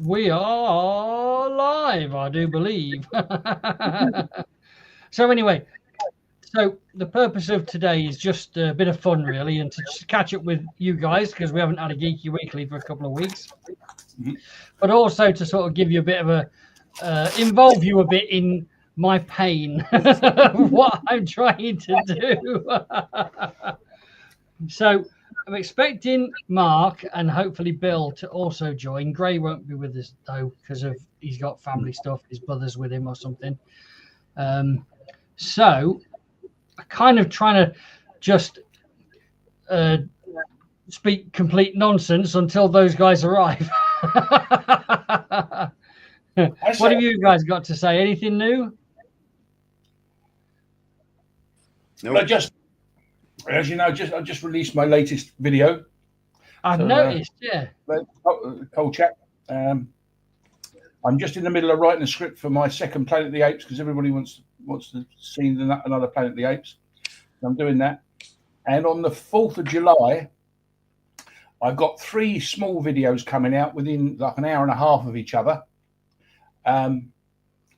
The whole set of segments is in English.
We are live, I do believe. So anyway, so the purpose of today is just a bit of fun, really, and to just catch up with you guys because we haven't had a Geeky Weekly for a couple of weeks. But also to sort of give you a bit of a involve you a bit in my pain, what I'm trying to do. So I'm expecting Mark and hopefully Bill to also join. Gray won't be with us though because of he's got family stuff. His brother's with him or something. So I'm kind of trying to just speak complete nonsense until those guys arrive. What have you guys got to say? Anything new? No, as you know, I just released my latest video. I've noticed, yeah. Cold chat. I'm just in the middle of writing a script for my second Planet of the Apes because everybody wants to see another Planet of the Apes. So I'm doing that. And on the 4th of July, I've got 3 small videos coming out within like an hour and a half of each other. And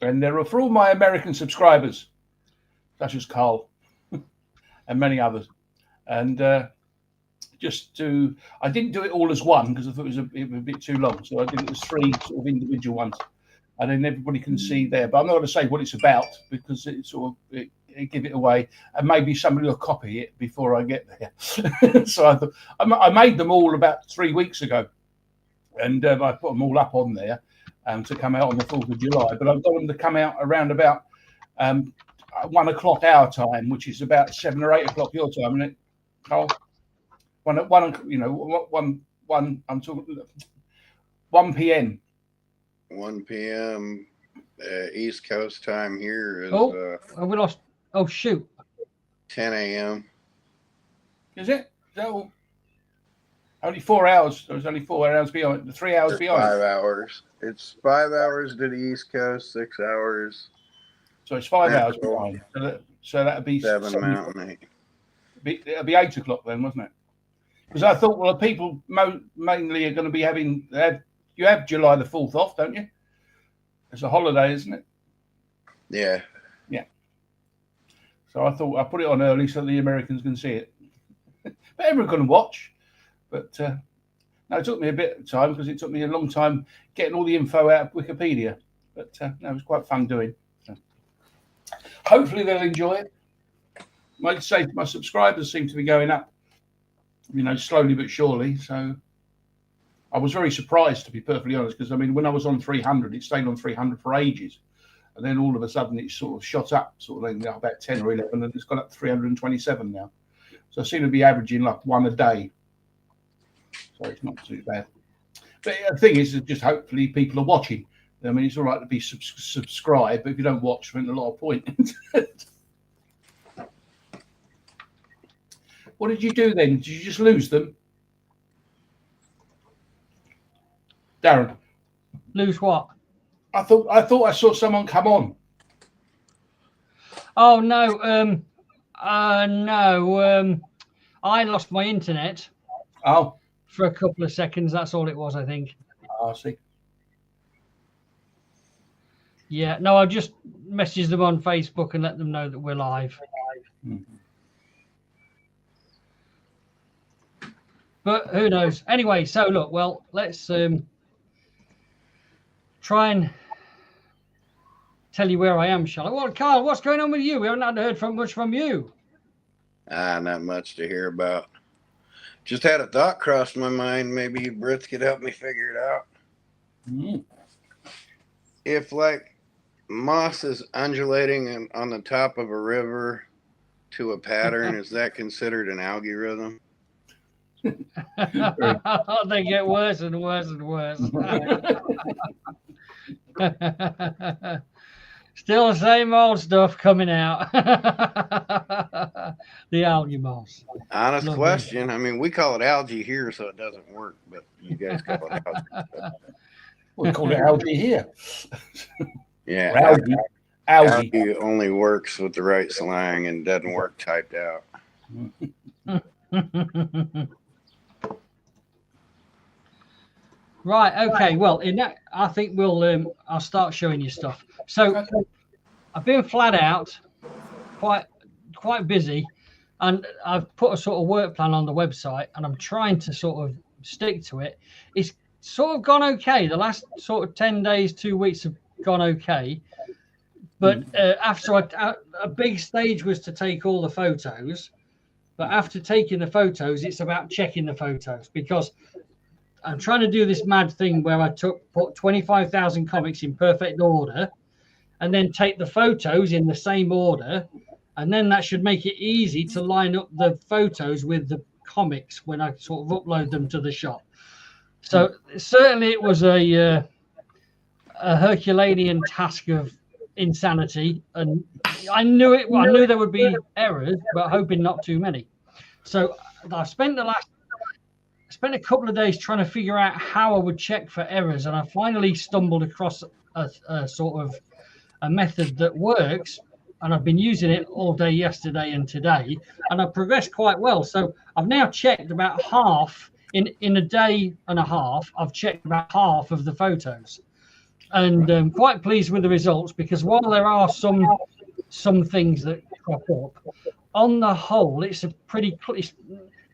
they're for all my American subscribers, such as Carl and many others. And I didn't do it all as one because I thought it was a bit too long. So I did it as 3 sort of individual ones. And then everybody can see there. But I'm not going to say what it's about because it give it away. And maybe somebody will copy it before I get there. So I thought I made them all about 3 weeks ago. And I put them all up on there to come out on the 4th of July. But I've got them to come out around about 1 o'clock our time, which is about 7 or 8 o'clock your time, isn't it, Carl? I'm talking 1 p.m. 1 p.m. East Coast time here is we lost. Oh shoot. 10 a.m. Is it? Is that all? Only 4 hours. There's only 4 hours behind. 3 hours behind. 5 hours. It's 5 hours to the East Coast, 6 hours. So it's 5 hours behind. So that'd be 7 Mountain 8. It'll be 8 o'clock then, wasn't it? Because I thought, well, people mainly are going to be having. You have July the 4th off, don't you? It's a holiday, isn't it? Yeah. Yeah. So I thought I put it on early so the Americans can see it. But everyone can watch. But no, it took me a bit of time because it took me a long time getting all the info out of Wikipedia. But no, it was quite fun doing. So hopefully they'll enjoy it. I'd say my subscribers seem to be going up, slowly but surely. So I was very surprised, to be perfectly honest, because, when I was on 300, it stayed on 300 for ages. And then all of a sudden it sort of shot up, about 10 or 11, and it's gone up to 327 now. So I seem to be averaging like 1 a day. So it's not too bad. But the thing is just hopefully people are watching. It's all right to be subscribed, but if you don't watch, there's a lot of point. What did you do then? Did you just lose them? Darren? Lose what? I thought I saw someone come on. Oh no, no. I lost my internet. Oh. For a couple of seconds, that's all it was, I think. Oh, I see. Yeah, no, I'll just message them on Facebook and let them know that we're live. Mm-hmm. But who knows? Anyway, so look, let's try and tell you where I am, shall I? Well, Carl, what's going on with you? We haven't heard much from you. Not much to hear about. Just had a thought cross my mind. Maybe Brits could help me figure it out. Mm. If moss is undulating on the top of a river to a pattern, is that considered an algae rhythm? They get worse and worse and worse. Still the same old stuff coming out. The algae moss. Honest question. We call it algae here, so it doesn't work, but you guys call it algae. We call it algae here. Yeah. Algae only works with the right slang and doesn't work typed out. Right. Okay. Well, in that, I think I'll start showing you stuff. So I've been flat out, quite busy, and I've put a sort of work plan on the website, and I'm trying to sort of stick to it. It's sort of gone okay. The last sort of 10 days, 2 weeks have gone okay. But after a big stage was to take all the photos. But after taking the photos, it's about checking the photos, because I'm trying to do this mad thing where I put 25,000 comics in perfect order and then take the photos in the same order. And then that should make it easy to line up the photos with the comics when I sort of upload them to the shop. So certainly it was a Herculean task of insanity, and I knew there would be errors, but hoping not too many. So I spent a couple of days trying to figure out how I would check for errors, and I finally stumbled across a sort of a method that works, and I've been using it all day yesterday and today, and I've progressed quite well. So I've now checked about half in a day and a half. I've checked about half of the photos, and I'm quite pleased with the results, because while there are some things that crop up, on the whole, it's pretty clean.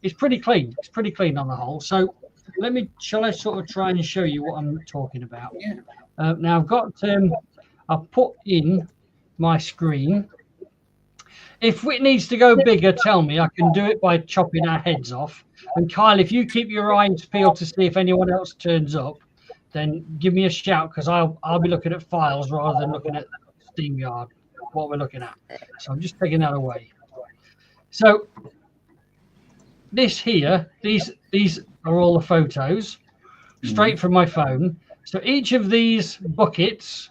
It's pretty clean on the whole. So shall I sort of try and show you what I'm talking about? Yeah. Now I've put in my screen. If it needs to go bigger, tell me. I can do it by chopping our heads off. And Kyle, if you keep your eyes peeled to see if anyone else turns up, then give me a shout, because I'll be looking at files rather than looking at SteamYard, what we're looking at. So I'm just taking that away. So this here, these are all the photos straight from my phone. So each of these buckets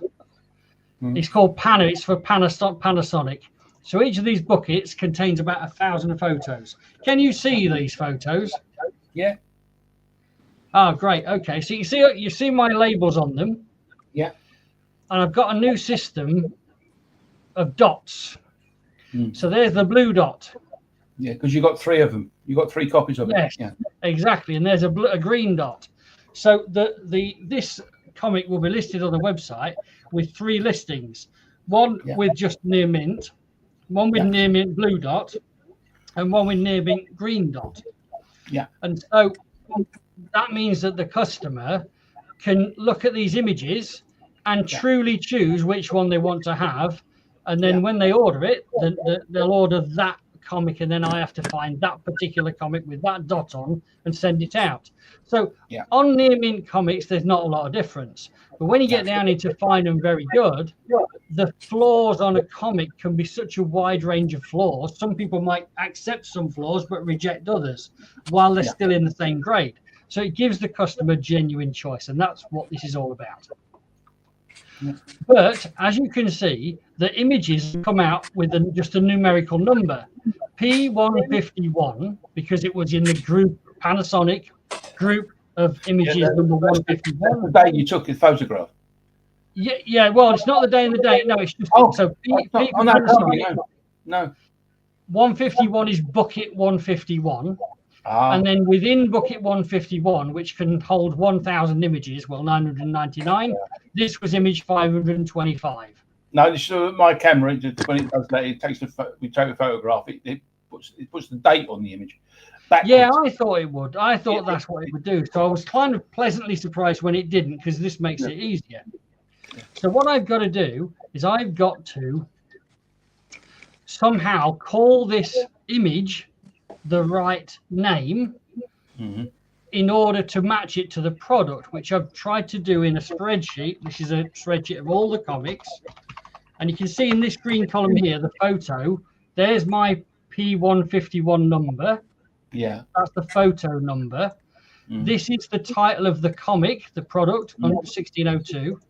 is called It's for Panasonic. So each of these buckets contains about 1,000 photos. Can you see these photos? Yeah. Oh, great. Okay. So you see my labels on them. Yeah. And I've got a new system of dots. So there's the blue dot. Yeah, because you got 3 of them. You got 3 copies of it. Yes, yeah. Exactly. And there's a green dot. So this comic will be listed on the website with 3 listings. One with just near mint, one with near mint blue dot, and one with near mint green dot. Yeah. And so that means that the customer can look at these images and truly choose which one they want to have. And then when they order it, they'll order that comic, and then I have to find that particular comic with that dot on and send it out. So on near mint comics, there's not a lot of difference. But when you get down into fine and very good, the flaws on a comic can be such a wide range of flaws. Some people might accept some flaws but reject others while they're still in the same grade. So it gives the customer genuine choice, and that's what this is all about. But as you can see, the images come out with just a numerical number, P151, because it was in the group Panasonic group of images number 151. The day you took the photograph. Yeah. Well, it's not the day and the date. No, it's just so Panasonic. No. 151 is bucket 151. And then within bucket 151, which can hold 1,000 images, 999, this was image 525. No, my camera, when it does that, we take a photograph, it puts the date on the image. Backwards. Yeah, I thought it would. I thought that's what it would do. So I was kind of pleasantly surprised when it didn't, because this makes it easier. So what I've got to do is I've got to somehow call this image the right name in order to match it to the product, which I've tried to do in a spreadsheet. This is a spreadsheet of all the comics, and you can see in this green column here the photo. There's my P151 number. Yeah, that's the photo number. This is the title of the comic, the product, 1602,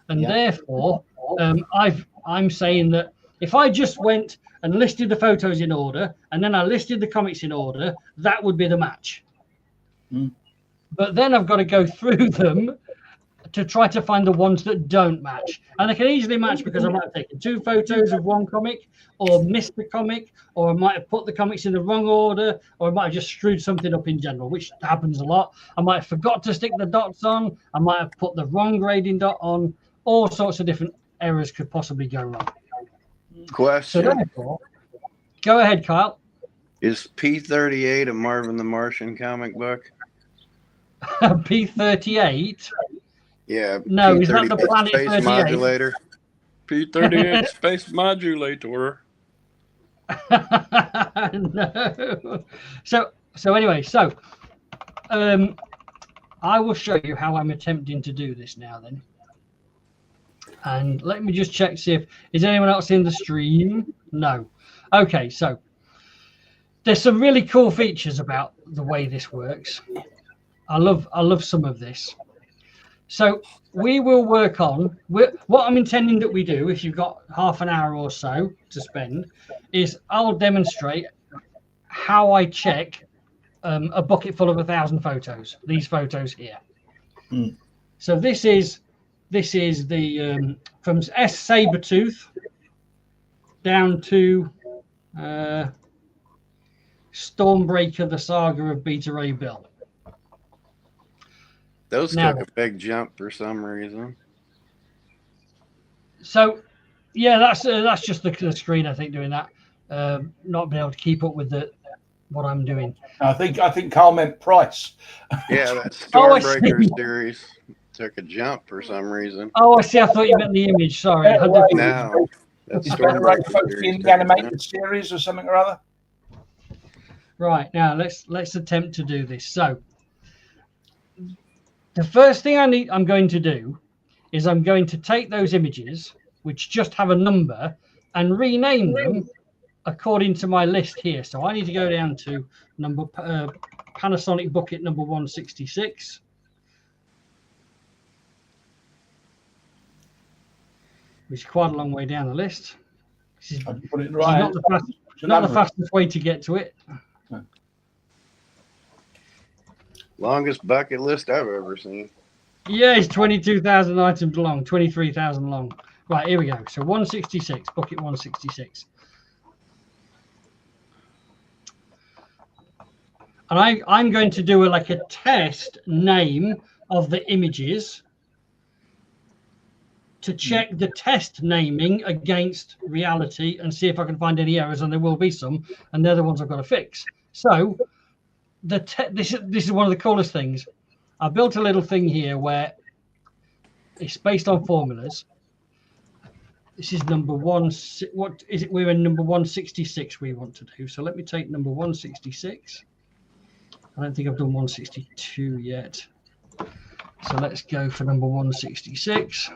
and therefore I'm saying that if I just went and listed the photos in order, and then I listed the comics in order, that would be the match. But then I've got to go through them to try to find the ones that don't match. And they can easily match because I might have taken 2 photos of one comic, or missed the comic, or I might have put the comics in the wrong order, or I might have just screwed something up in general, which happens a lot. I might have forgot to stick the dots on. I might have put the wrong grading dot on. All sorts of different errors could possibly go wrong. Question. So therefore, go ahead, Kyle. Is P-38 a Marvin the Martian comic book? P-38? Yeah. No, is that the Planet Space 38? Modulator? P-38 Space Modulator. No. So anyway, I will show you how I'm attempting to do this now then. And let me just check, see if is anyone else in the stream? No. Okay, so there's some really cool features about the way this works. I love some of this. So we will work on what I'm intending that we do. If you've got half an hour or so to spend, is I'll demonstrate how I check a bucket full of 1,000 photos. These photos here. So this is the from S Sabretooth down to Stormbreaker, the Saga of Beta Ray Bill. Those Now, took a big jump for some reason. So, yeah, that's just the screen, I think, doing that. Not being able to keep up with what I'm doing. I think Carl meant price. Yeah, that Oh, I Stormbreaker see. series took a jump for some reason. Oh, I see. I thought you meant the image. Sorry. I had to- No, that Is better rate Stormbreaker in series the took a animated jump. series or something or other? Right, now let's attempt to do this. So the first thing I'm going to do is I'm going to take those images which just have a number and rename them according to my list here. So I need to go down to Panasonic bucket number 166. Which is quite a long way down the list. This is, I put it this is right. not the fastest way to get to it. Longest bucket list I've ever seen. Yeah, it's 22,000 items long, 23,000 long. Right, here we go. So 166, bucket 166. And I'm going to do a test name of the images to check the test naming against reality and see if I can find any errors, and there will be some, and they're the ones I've got to fix. So this is one of the coolest things. I built a little thing here where it's based on formulas. This is number one. What is it? We're in number 166 we want to do. So let me take number 166. I don't think I've done 162 yet. So let's go for number 166.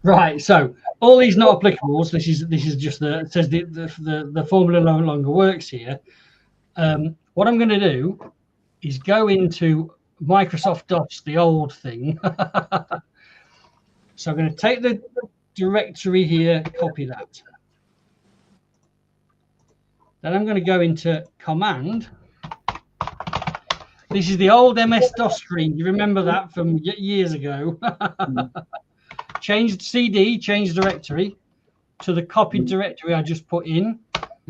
Right, so all these not applicables. This is just it says the formula no longer works here. What I'm going to do is go into Microsoft Docs, the old thing. So I'm going to take the directory here, copy that. Then I'm going to go into Command. This is the old MS-DOS screen. You remember that from years ago? Change CD, change directory to the copied directory I just put in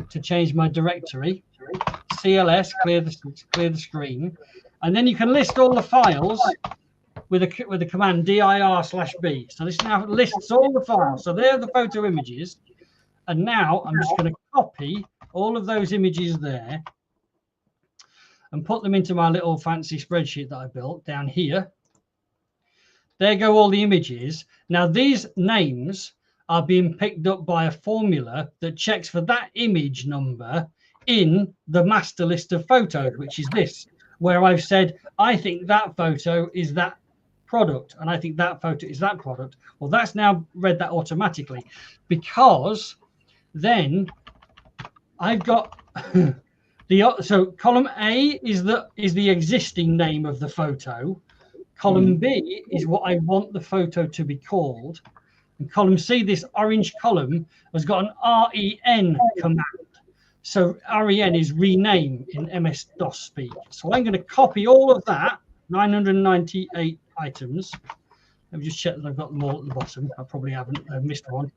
to change my directory. CLS, clear the screen, and then you can list all the files with the command dir/b. So this now lists all the files. So they're the photo images, and now I'm just going to copy all of those images there and put them into my little fancy spreadsheet that I built down here. There go all the images. Now these names are being picked up by a formula that checks for that image number in the master list of photos, which is this, where I've said, I think that photo is that product, and I think that photo is that product. Well, that's now read that automatically, because then I've got so column A is the existing name of the photo. Column B is what I want the photo to be called. And column C, this orange column, has got an REN command. So REN is rename in MS-DOS speak. So I'm going to copy all of that, 998 items. Let me just check that I've got them all at the bottom. I probably haven't. I've missed one.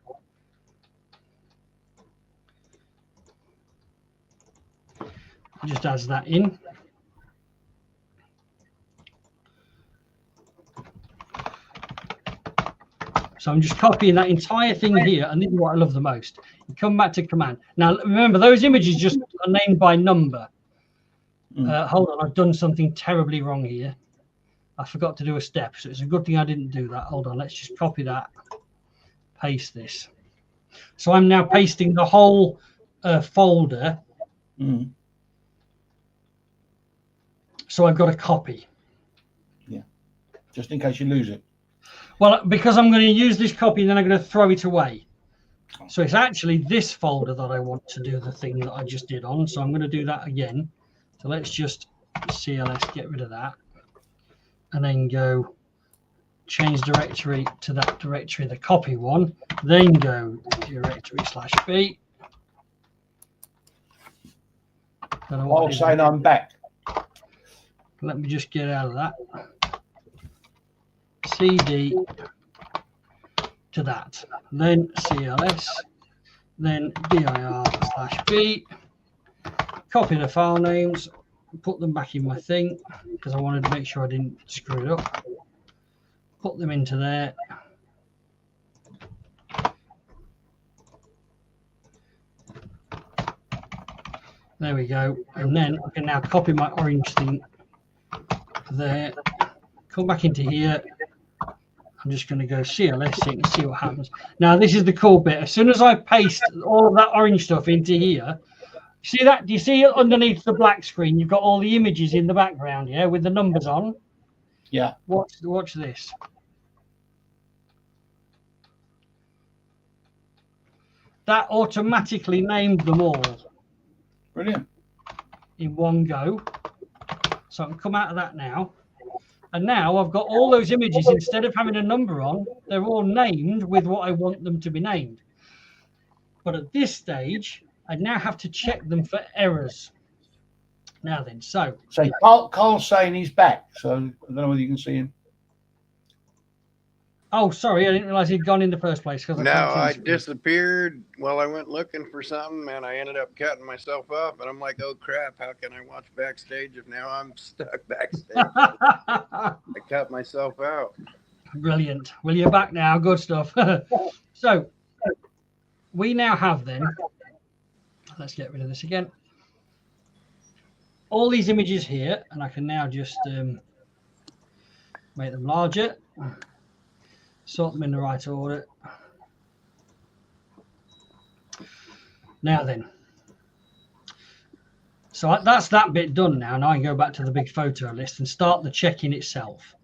Just adds that in. So I'm just copying that entire thing here, and this is what I love the most. You come back to command. Now remember, those images just are named by number. Hold on, I've done something terribly wrong here. I forgot to do a step, so it's a good thing I didn't do that. Hold on, let's just copy that, paste this. So I'm now pasting the whole folder. So I've got a copy. Yeah, just in case you lose it. Well, because I'm going to use this copy, then I'm going to throw it away. So it's actually this folder that I want to do the thing that I just did on. So I'm going to do that again. So let's just CLS, get rid of that. And then go change directory to that directory, the copy one. Then go directory /B. While saying I'm back. Let me just get out of that. CD to that, then CLS, then dir/B, copy the file names, put them back in my thing because I wanted to make sure I didn't screw it up. Put them into there. There we go. And then I can now copy my orange thing there, come back into here. I'm just going to go CLS so you can see what happens. Now, this is the cool bit. As soon as I paste all of that orange stuff into here, see that? Do you see it underneath the black screen? You've got all the images in the background, yeah, with the numbers on. Yeah. Watch this. That automatically named them all. Brilliant. In one go. So I can come out of that now. And now I've got all those images, instead of having a number on, they're all named with what I want them to be named. But at this stage, I now have to check them for errors. Now then, so Carl's saying he's back, so I don't know whether you can see him. Oh, sorry, I didn't realize he'd gone in the first place. No, I disappeared while I went looking for something, and I ended up cutting myself off. And I'm like, oh crap, how can I watch backstage if now I'm stuck backstage? I cut myself out. Brilliant. Well, you're back now. Good stuff. So we now have then, let's get rid of this again, all these images here, and I can now just make them larger. Sort them in the right order. Now then, so that's that bit done now. Now I can go back to the big photo list and start the checking itself.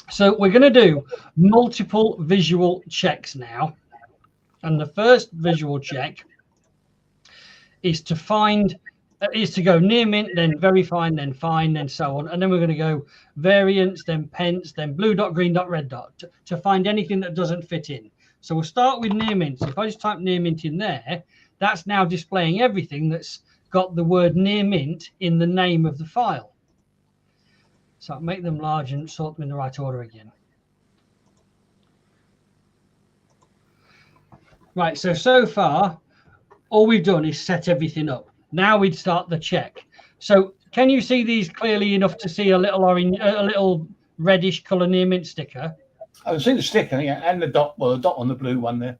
So we're going to do multiple visual checks now. And the first visual check is to find is to go near mint, then very fine, then fine, then so on. And then we're going to go variants, then pence, then blue dot, green dot, red dot to find anything that doesn't fit in. So we'll start with near mint. So if I just type near mint in there, that's now displaying everything that's got the word near mint in the name of the file. So I'll make them large and sort them in the right order again. Right, so far, all we've done is set everything up. Now we'd start the check. So can you see these clearly enough to see a little orange, a little reddish color near mint sticker? I can see the sticker, yeah, and the dot, well, the dot on the blue one there.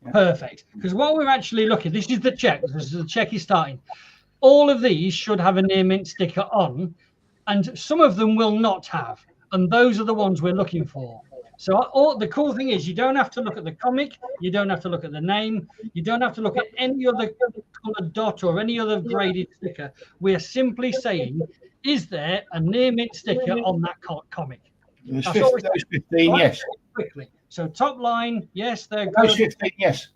Yeah. Perfect. Because what we're actually looking, this is the check. This is the check is starting. All of these should have a near mint sticker on, and some of them will not have. And those are the ones we're looking for. So the cool thing is you don't have to look at the comic, you don't have to look at the name, you don't have to look at any other colored dot or any other graded sticker. We're simply saying, is there a near mint sticker on that comic? Those 15, yes. Quickly. So top line, yes, they're good. Those 15, yes.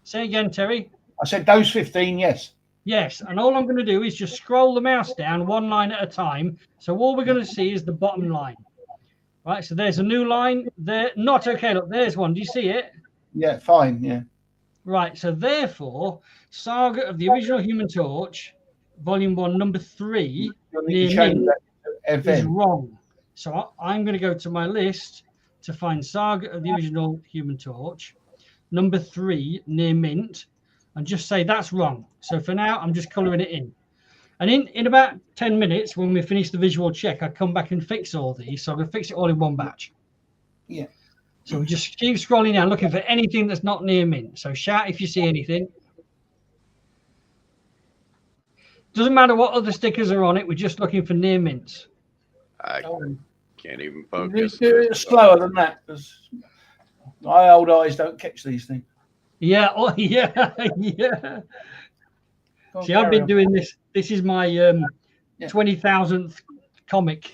Say again, Terry. I said those 15, yes. Yes, and all I'm going to do is just scroll the mouse down one line at a time. So all we're going to see is the bottom line. Right, so there's a new line there. Not okay. Look, there's one. Do you see it? Yeah, fine. Yeah. Right, so therefore, Saga of the Original Human Torch, Volume 1, Number 3, near mint, is wrong. So I'm going to go to my list to find Saga of the Original Human Torch, Number 3, near mint, and just say that's wrong. So for now, I'm just colouring it in. And in about 10 minutes, when we finish the visual check, I come back and fix all these. So I'm going to fix it all in one batch. Yeah. So we just keep scrolling down, looking for anything that's not near mint. So shout if you see anything. Doesn't matter what other stickers are on it. We're just looking for near mints. I can't even You focus. do it slower than that, because my old eyes don't catch these things. Yeah. Oh, yeah. Yeah. See, I've been doing this. This is my 20,000th comic.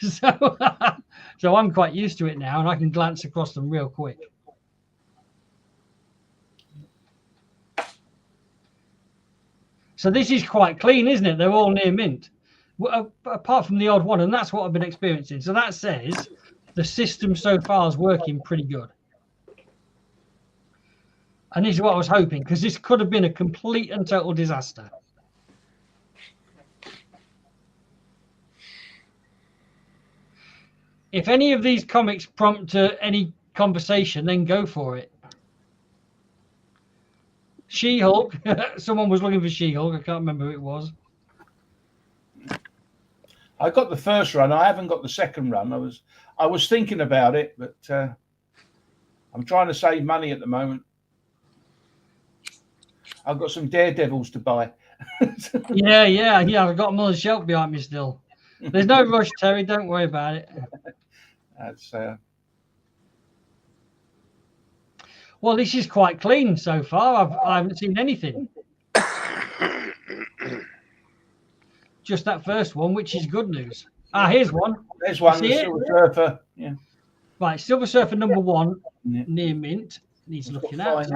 So I'm quite used to it now, and I can glance across them real quick. So this is quite clean, isn't it? They're all near mint, apart from the odd one, and that's what I've been experiencing. So that says the system so far is working pretty good. And this is what I was hoping, because this could have been a complete and total disaster. If any of these comics prompt any conversation, then go for it. She-Hulk. Someone was looking for She-Hulk. I can't remember who it was. I got the first run. I haven't got the second run. I was thinking about it, but I'm trying to save money at the moment. I've got some Daredevils to buy. Yeah. I've got them on the shelf behind me still. There's no rush, Terry. Don't worry about it. That's well, this is quite clean so far. I haven't seen anything. Just that first one, which is good news. Here's one. There's one. The Silver Surfer. Yeah. Right, Silver Surfer number 1, near mint. Needs looking at.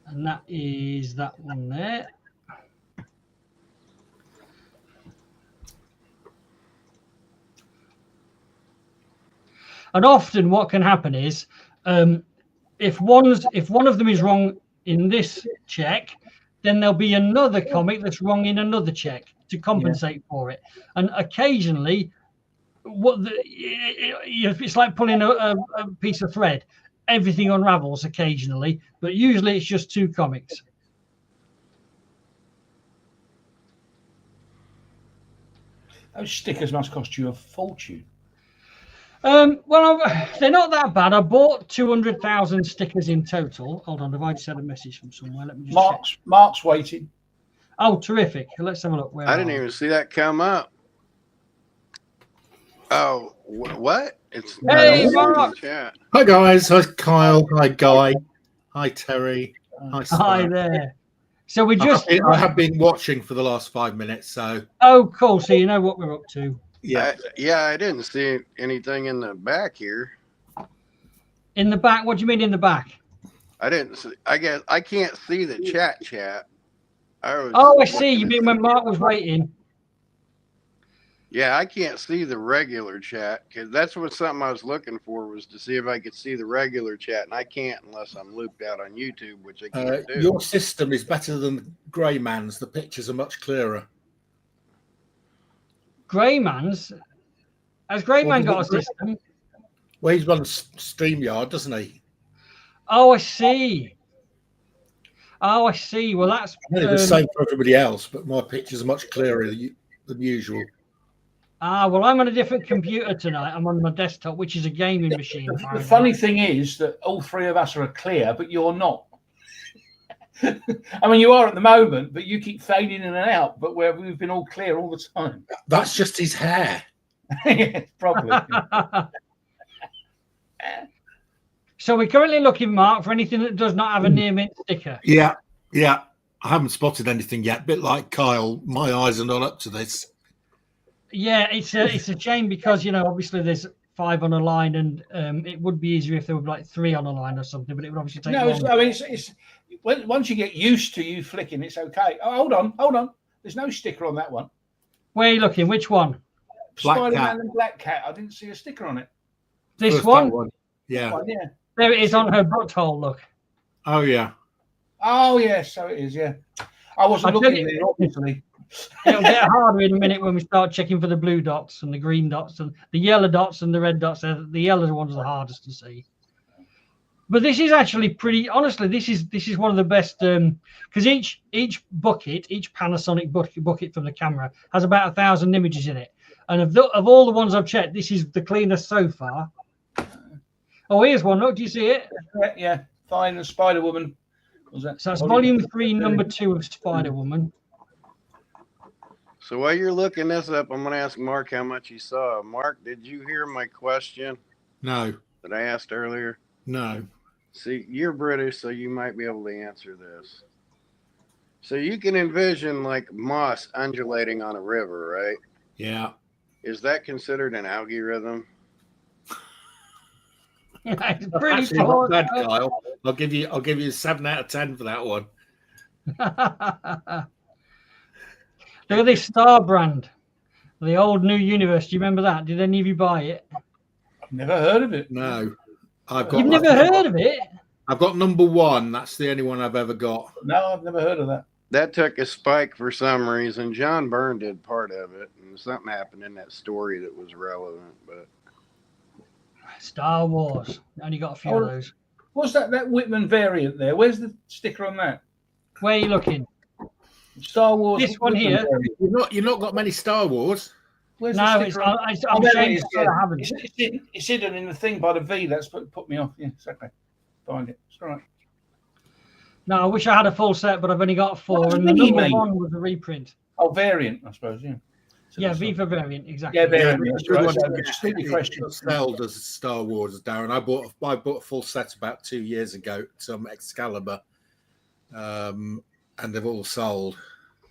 And that is that one there. And often what can happen is if one of them is wrong in this check, then there'll be another comic that's wrong in another check to compensate for it. And occasionally, it's like pulling a piece of thread. Everything unravels occasionally, but usually it's just 2 comics. Those stickers must cost you a fortune. Well, they're not that bad. I bought 200,000 stickers in total. Hold on, have I just had a message from somewhere? Let me just check. Mark's waiting. Oh, terrific. Let's have a look. I didn't even see that come up. Oh, what? It's hey, Mark. Chat. Hi, guys. Hi, Kyle. Hi, Guy. Hi, Terry. Hi, Splat. Hi there. So we just... I have been watching for the last 5 minutes, so... Oh, cool. So you know what we're up to. Yeah. I didn't see anything in the back here. In the back? What do you mean in the back? I didn't see. I guess I can't see the chat. I see. You mean when Mark was waiting? Yeah, I can't see the regular chat because that's what something I was looking for, was to see if I could see the regular chat, and I can't unless I'm looped out on YouTube, which I can't do. Your system is better than Grey Man's. The pictures are much clearer. Grey Man's? Has Grey Man got a system? Well, he's on StreamYard, doesn't he? Oh, I see. Well, that's... the same for everybody else, but my pictures are much clearer than usual. Well, I'm on a different computer tonight. I'm on my desktop, which is a gaming machine. The funny thing is that all three of us are clear, but you're not. I mean, you are at the moment, but you keep fading in and out. But we've been all clear all the time. That's just his hair. Yeah, probably. So we're currently looking, Mark, for anything that does not have a near mint sticker. Yeah. I haven't spotted anything yet. Bit like Kyle, my eyes are not up to this. Yeah, it's a shame because, you know, obviously there's 5 on a line, and it would be easier if there were like 3 on a line or something, but it would obviously take longer. I mean, it's once you get used to you flicking, it's okay. Oh, hold on. There's no sticker on that one. Where are you looking? Which one? Black Spider-Man Cat. and Black Cat. I didn't see a sticker on it. This First one? Yeah. One, yeah. There it is on her butthole. Look. Oh yeah. Oh yes, so it is. Yeah, I wasn't I tell looking you- there, obviously. It'll get harder in a minute when we start checking for the blue dots and the green dots and the yellow dots and the red dots. The yellow ones are the hardest to see. But this is actually pretty. Honestly, this is one of the best because each Panasonic bucket from the camera has about 1,000 images in it, and of all the ones I've checked, this is the cleanest so far. Oh, here's one. Look, do you see it? Yeah, fine. The Spider Woman. Was that? So that's volume 3, number 2 of Spider Woman. So while you're looking this up, I'm going to ask Mark how much he saw. Mark, did you hear my question No. that I asked earlier? No. See, you're British, so you might be able to answer this. So you can envision like moss undulating on a river, right? Yeah. Is that considered an algae rhythm? It's pretty Actually, not cool. bad, Kyle. I'll give you a 7 out of 10 for that one. Look at this Star brand, the old New Universe. Do you remember that? Did any of you buy it? I've never heard of it. No. I've You've never heard of it? I've got number 1. That's the only one I've ever got. No, I've never heard of that. That took a spike for some reason. John Byrne did part of it, and something happened in that story that was relevant. But Star Wars. Only got a few of those. What's that Whitman variant there? Where's the sticker on that? Where are you looking? Star Wars. This one Whitman here. variant. You've not got many Star Wars. Where's No, the it's, sticker on? I'm there it ashamed is, to say yeah. I haven't. It's hidden in the thing by the V. That's what put me off. Yeah, exactly. Find it. It's all right. No, I wish I had a full set, but I've only got 4. What And do the you number mean? 1 was a reprint. Oh, variant, I suppose. Yeah. So Yeah, that's V right. for variant, exactly. Yeah, variant. Yeah, That's good right. one. So just keep your question. Sold as Star Wars, Darren. I bought a full set about 2 years ago, some Excalibur, and they've all sold.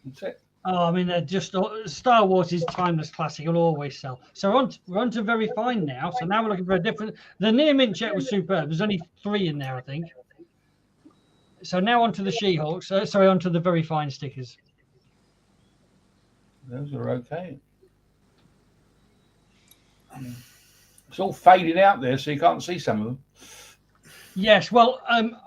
That's it. Oh, I mean, they're just Star Wars is timeless classic. It'll always sell. So we're on to very fine now. So now we're looking for a different. The near mint check was superb. There's only 3 in there, I think. So now onto the She-Hulk. Sorry, onto the very fine stickers. Those are okay. It's all faded out there, so you can't see some of them. Yes, well,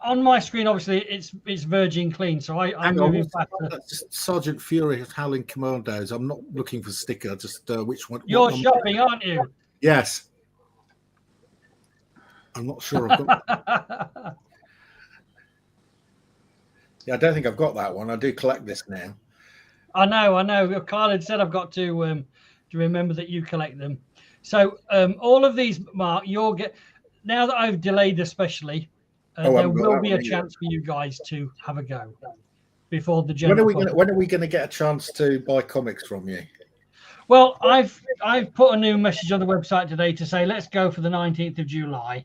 on my screen, obviously, it's Virgin Clean. So I'm Hang on, moving back to. that's just Sergeant Fury Howling Commandos. I'm not looking for sticker. Just which one? You're what number? shopping, aren't you? Yes. I'm not sure. Yeah, I don't think I've got that one. I do collect this now. I know. Kyle had said I've got to remember that you collect them. So all of these, Mark, you'll get. Now that I've delayed, especially, there will be a chance for you guys to have a go before the general. When are we going to get a chance to buy comics from you? Well, I've put a new message on the website today to say let's go for the 19th of July.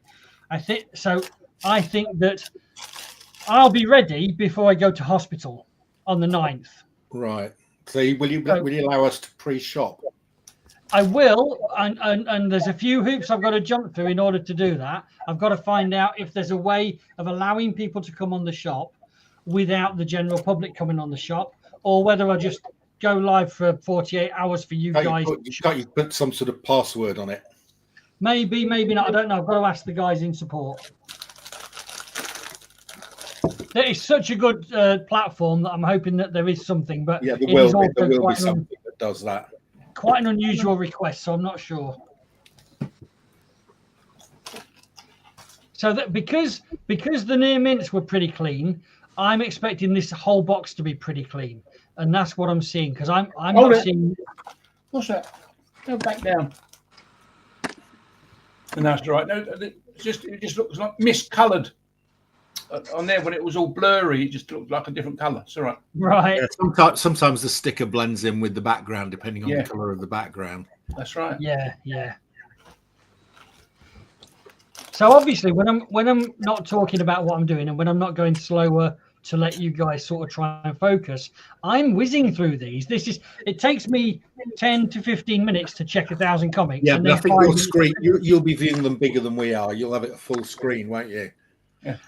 I think that I'll be ready before I go to hospital on the 9th. Right. So will you allow us to pre-shop? I will, and there's a few hoops I've got to jump through in order to do that. I've got to find out if there's a way of allowing people to come on the shop without the general public coming on the shop, or whether I just go live for 48 hours for you guys. Can't you put some sort of password on it? Maybe not. I don't know. I've got to ask the guys in support. There is such a good platform that I'm hoping that there is something, but Yeah, there it will is be. also There will be quite something that does that. quite an unusual request, so I'm not sure. So that because the near mints were pretty clean, I'm expecting this whole box to be pretty clean, and that's what I'm seeing because I'm not seeing. What's that? Go back down. And that's right. No, it just looks like mist-coloured on there when it was all blurry. It just looked like a different colour. It's all right. Right. Yeah, sometimes the sticker blends in with the background depending on the colour of the background. That's right. Yeah. So obviously, when I'm not talking about what I'm doing and when I'm not going slower to let you guys sort of try and focus, I'm whizzing through these. It takes me 10 to 15 minutes to check 1,000 comics. Yeah, and but I then think 5 your minutes- screen, you'll be viewing them bigger than we are. You'll have it a full screen, won't you?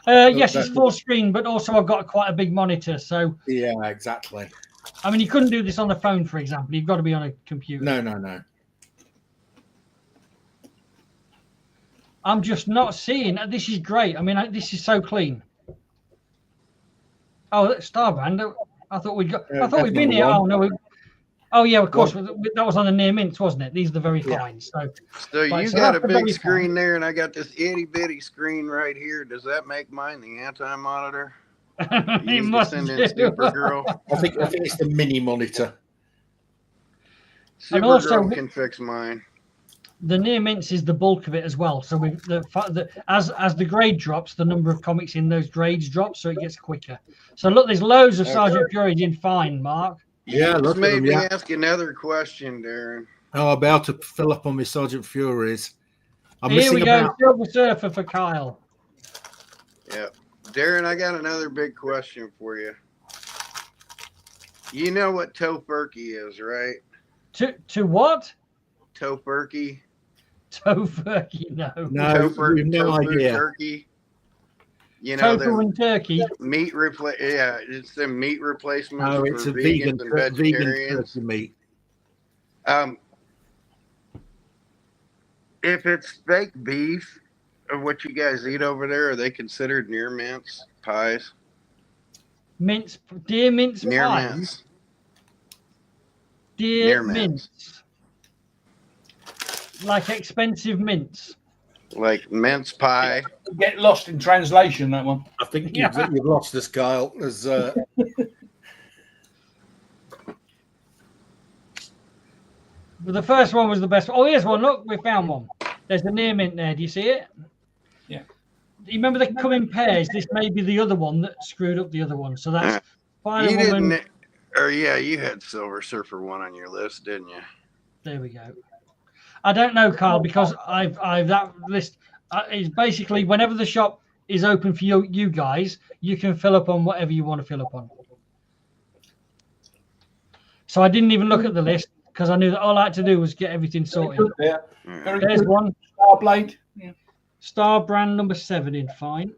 Yes, it's full screen, but also I've got quite a big monitor. So yeah, exactly. I mean, you couldn't do this on the phone, for example. You've got to be on a computer. No. I'm just not seeing. This is great. I mean, this is so clean. Oh, that's Starbrand. I thought we'd got. I thought we'd been here. Oh no. Oh yeah, of course. That was on the near mints, wasn't it? These are the very fines. So right, you so got a that's the big very screen fine. there, and I got this itty bitty screen right here. Does that make mine the anti-monitor? It You must send in do. Supergirl. I think it's the mini monitor. And also- Supergirl can fix mine. The near mints is the bulk of it as well. So as the grade drops, the number of comics in those grades drops, so it gets quicker. So look, there's loads of Sergeant Fury in fine, Mark. Yeah, This look at made them, me yeah. ask another question, Darren. Oh, I'll be able to fill up on my Sergeant Furies. I'm Here missing we go, about. Silver Surfer for Kyle. Yeah. Darren, I got another big question for you. You know what tofurkey is, right? To what? Tofurkey. Tofurkey, no. No, we've no tofu idea. turkey. You know, Tofu and turkey. meat yeah, it's the meat replacements No, for it's a vegans and vegan vegetarians. turkey meat. If it's fake beef of what you guys eat over there, are they considered near mince pies? Deer mince Near pies. mince. Deer Near mince. Like expensive mints. Like mince pie. Get lost in translation, that one. I think Yeah. you've lost us, Kyle. As But the first one was the best. Oh, here's one. Look, we found one. There's the near mint there. Do you see it? Yeah. You remember they come in pairs? This may be the other one that screwed up the other one. So that's Spider You Woman. didn't, or yeah, you had Silver Surfer one on your list, didn't you? There we go. I don't know, Carl, because I've that list is basically whenever the shop is open for you guys, you can fill up on whatever you want to fill up on. So I didn't even look at the list because I knew that all I had to do was get everything sorted. Yeah. Yeah. Very There's good. one. Starblade. Yeah. Star brand number 7 in fine.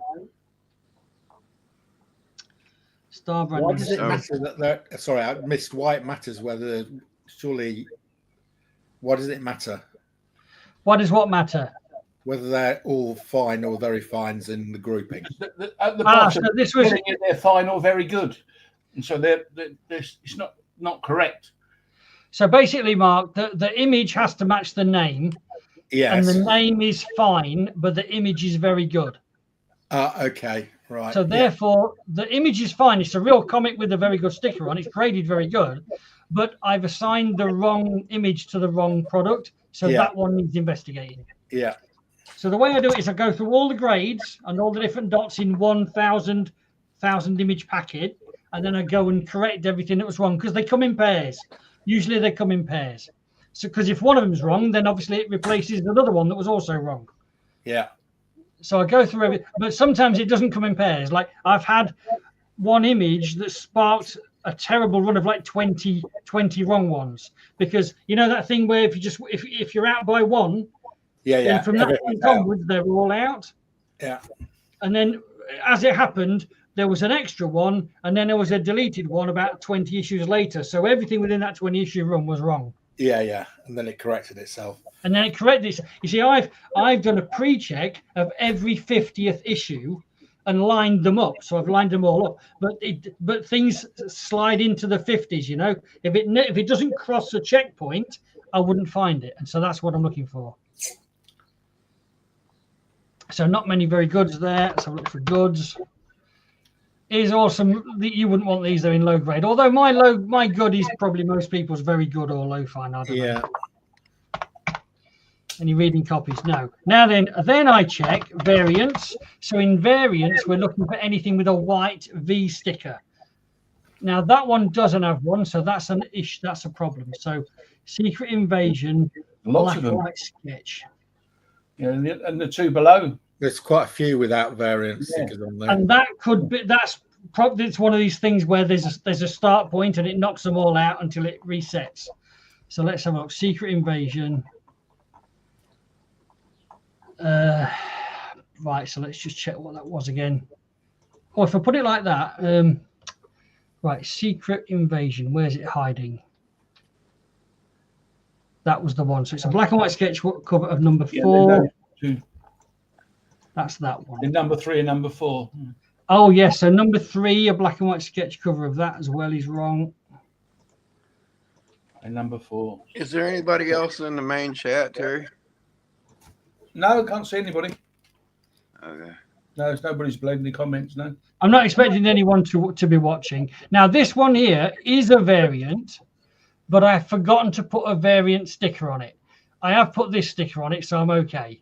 Star brand why number does it 7. matter that they're? Sorry, I missed why it matters. Whether surely, why does it matter? What does what matter? Whether they're all fine or very fines in the grouping. At the bottom, So this was they're fine or very good, and so it's not correct. so basically, Mark. The image has to match the name, Yes. and the name is fine, but the image is very good. Okay. Right. So therefore, the image is fine. It's a real comic with a very good sticker on. It's graded very good, but I've assigned the wrong image to the wrong product, so that one needs investigating. Yeah. So the way I do it is I go through all the grades and all the different dots in 1,000 image packet, and then I go and correct everything that was wrong because they come in pairs. Usually they come in pairs. So because if one of them is wrong, then obviously it replaces another one that was also wrong. Yeah. So I go through everything, but sometimes it doesn't come in pairs. Like I've had one image that sparked a terrible run of like 20 wrong ones because you know that thing where if you're out by one, then from that point onwards they're all out. Yeah. And then as it happened, there was an extra one, and then there was a deleted one about 20 issues later. So everything within that 20 issue run was wrong. Yeah. And then it corrected itself. And then it corrected it. You see, I've done a pre-check of every 50th issue and lined them up. So I've lined them all up. But things slide into the 50s, you know. If it doesn't cross a checkpoint, I wouldn't find it. And so that's what I'm looking for. So not many very goods there. Let's have a look for goods. Is awesome. You wouldn't want these. They're in low grade. Although my good is probably most people's very good or low fine. I don't know. Any reading copies? No. Now then I check variants. So in variants, we're looking for anything with a white V sticker. Now that one doesn't have one, so that's an issue. That's a problem. So Secret Invasion, Lots black of and them. white sketch. Yeah, and the two below. There's quite a few without variant stickers on there. And that could be. That's probably it's one of these things where there's a start point and it knocks them all out until it resets. So let's have a look. Secret Invasion. Right, so let's just check what that was again. Oh, if I put it like that, right, Secret Invasion, where's it hiding? That was the one. So it's a black and white sketch cover of number 4. Two. That's that one. In number 3 and number 4. Oh, yes. So number 3, a black and white sketch cover of that as well is wrong. And number 4. Is there anybody else in the main chat, Terry? No, I can't see anybody. Okay. No, there's nobody's played in the comments, no. I'm not expecting anyone to be watching. Now, this one here is a variant, but I've forgotten to put a variant sticker on it. I have put this sticker on it, so I'm okay.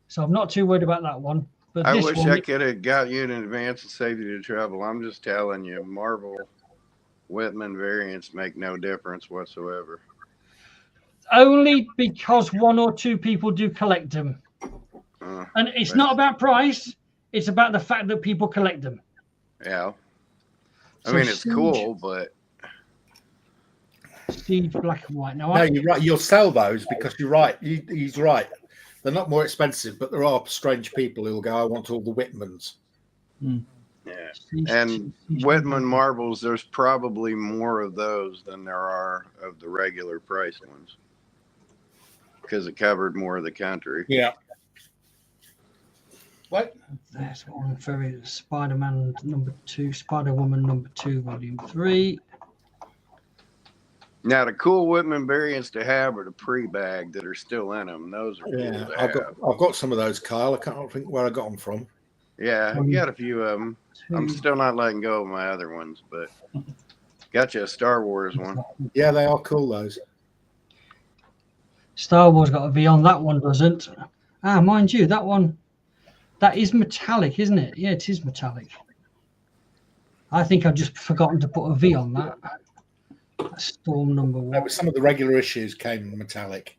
So I'm not too worried about that one. But I this wish one, I could have got you in advance and saved you the trouble. I'm just telling you, Marvel Whitman variants make no difference whatsoever. only because 1 or 2 people do collect them. And it's not about price. It's about the fact that people collect them. Yeah. I So mean, it's Siege- cool, but Siege black and white. Now, No, you're right. You'll sell those because you're right. He's right. They're not more expensive, but there are strange people who will go, I want all the Whitmans. yeah. Siege- And Siege- Whitman Marvels, there's probably more of those than there are of the regular priced ones because it covered more of the country. Yeah. What? There's one for Spider-Man number 2, Spider-Woman number 2, volume 3. Now, the cool Whitman variants to have are the pre-bag that are still in them. Those are cool Yeah. to I've have. got some of those, Kyle. I can't think where I got them from. Yeah, I got a few of them. I'm still not letting go of my other ones, but got you a Star Wars one. Yeah, they are cool, those. Star Wars got a V on, that one doesn't. Ah, mind you, that one, that is metallic, isn't it? Yeah, it is metallic. I think I've just forgotten to put a V on that. That's Storm number 1. No, but some of the regular issues came metallic.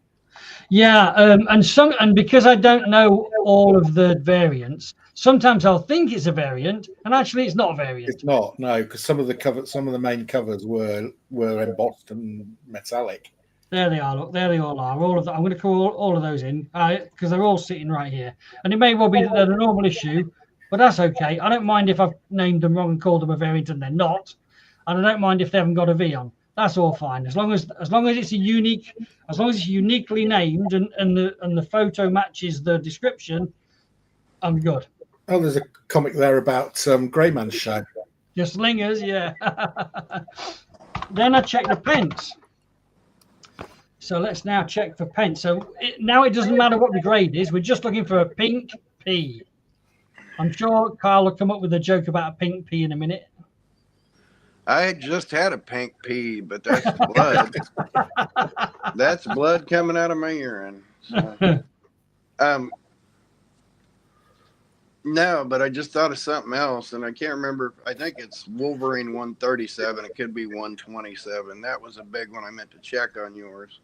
Yeah, and because I don't know all of the variants, sometimes I'll think it's a variant, and actually it's not a variant. It's not, no, because some of the main covers were embossed and metallic. There they are. Look, there they all are. All of that. I'm going to call all of those in because they're all sitting right here. And it may well be that they're a normal issue, but that's okay. I don't mind if I've named them wrong and called them a variant and they're not. And I don't mind if they haven't got a V on. That's all fine. As long as it's uniquely named and the photo matches the description, I'm good. Oh, there's a comic there about Greyman's show. Just lingers, yeah. Then I check the pence. So let's now check for pence. So now it doesn't matter what the grade is. We're just looking for a pink P. I'm sure Kyle will come up with a joke about a pink P in a minute. I just had a pink pee, but that's blood. That's blood coming out of my urine. So, no, but I just thought of something else, and I can't remember. I think it's Wolverine 137. It could be 127. That was a big one I meant to check on yours.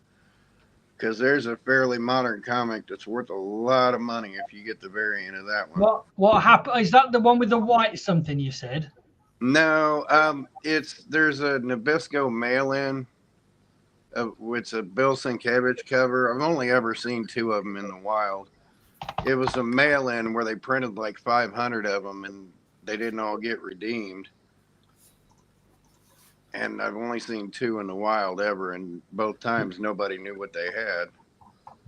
Because there's a fairly modern comic that's worth a lot of money if you get the variant of that one. What happened? Is that the one with the white something you said? No, there's a Nabisco mail-in. It's a Bill Sienkiewicz cover. I've only ever seen 2 of them in the wild. It was a mail-in where they printed like 500 of them, and they didn't all get redeemed. And I've only seen 2 in the wild ever, and both times nobody knew what they had.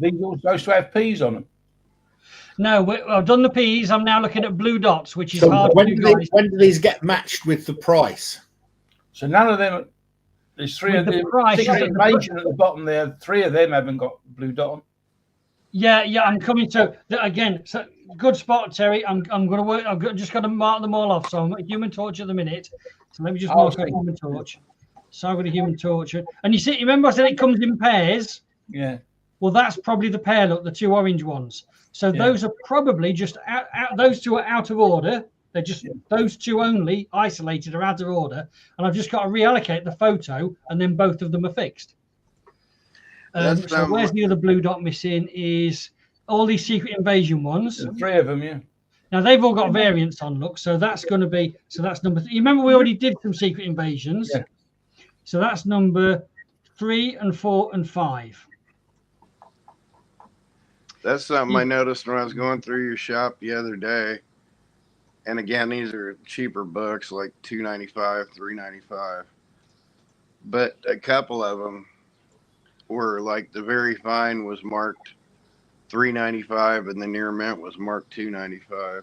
These all supposed to have P's on them. No, I've done the P's. I'm now looking at blue dots, which is So hard when to do, do, guys. when do these get matched with the price? So none of them. There's 3 With of the them. price, Information at the bottom there. 3 of them haven't got blue dot on. Yeah, I'm coming to again. So good spot, Terry. I'm going to work. Just got to mark them all off. So I'm at Human Torch at the minute. So let me just mark off Human Torch. So I've got a Human Torch, and you see, remember I said it comes in pairs. Yeah. Well, that's probably the pair. Look, the 2 orange ones. So those are probably just out. Those 2 are out of order. They're just those 2 only isolated are out of order, and I've just got to reallocate the photo, and then both of them are fixed. So where's the other blue dot missing? Is all these Secret Invasion ones? There's 3 of them, yeah. Now they've all got variants on. Look, so that's going to be that's number 3. You remember we already did some Secret Invasions. Yeah. So that's number 3 and 4 and 5. That's something I noticed when I was going through your shop the other day. And again, these are cheaper books, like $2.95, $3.95. But a couple of them were like the very fine was marked $3.95, and the near mint was marked $2.95.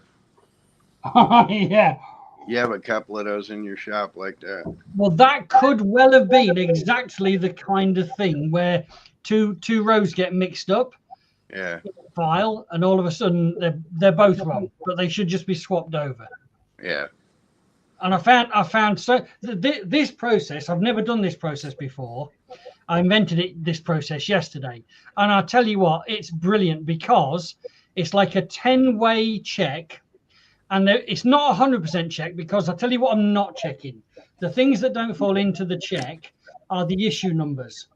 Yeah. You have a couple of those in your shop like that. Well, that could well have been exactly the kind of thing where two rows get mixed up Yeah, in the file, and all of a sudden they're both wrong, but they should just be swapped over. yeah. And I found so this process. I've never done this process before. I invented this process yesterday, and I'll tell you what, it's brilliant because it's like a 10-way check. And it's not 100% check, because I'll tell you what I'm not checking. The things that don't fall into the check are the issue numbers.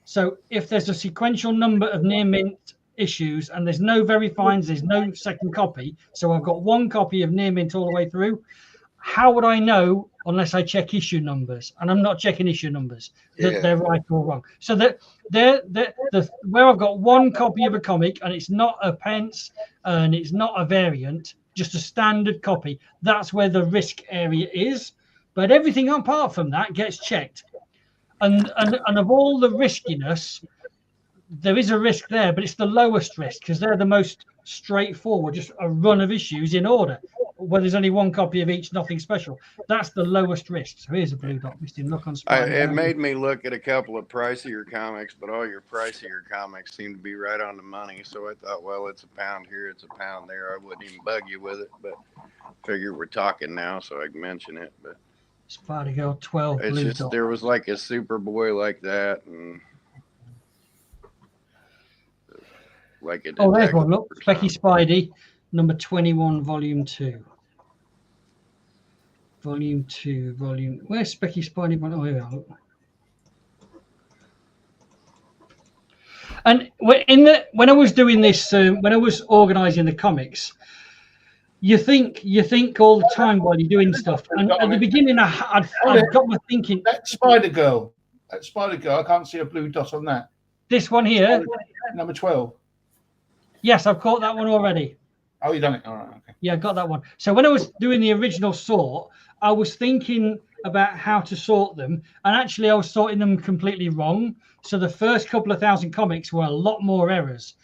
So if there's a sequential number of near mint issues and there's no verifines, there's no second copy. So I've got one copy of near mint all the way through. How would I know unless I check issue numbers? And I'm not checking issue numbers that they're right or wrong. So that where I've got one copy of a comic and it's not a pence and it's not a variant, just a standard copy, that's where the risk area is. But everything apart from that gets checked. And of all the riskiness, there is a risk there, but it's the lowest risk because they're the most straightforward, just a run of issues in order, where there's only one copy of each, nothing special. That's the lowest risk. So here's a blue dot. Missing look on Splat. It made me look at a couple of pricier comics, but all your pricier comics seem to be right on the money. So I thought, well, it's a pound here, it's a pound there. I wouldn't even bug you with it, but figure we're talking now, so I can mention it. But Spider Girl 12 it's blue just dot. there was like a Superboy like that, and like a Oh, there's one. detective Look, or Specky something. Spidey, number 21, volume 2. Volume 2, volume. Where's Specky Spidey? Oh, here we are. Look. And when I was doing this, when I was organising the comics, you think all the time while you're doing stuff. And at the beginning, I'd got my thinking. That Spider Girl, I can't see a blue dot on that. This one here, Number 12. yes, I've caught that one already. Oh, you done it. All right. Okay. Yeah, I got that one. So when I was doing the original sort, I was thinking about how to sort them, and actually I was sorting them completely wrong. So the first couple of thousand comics were a lot more errors,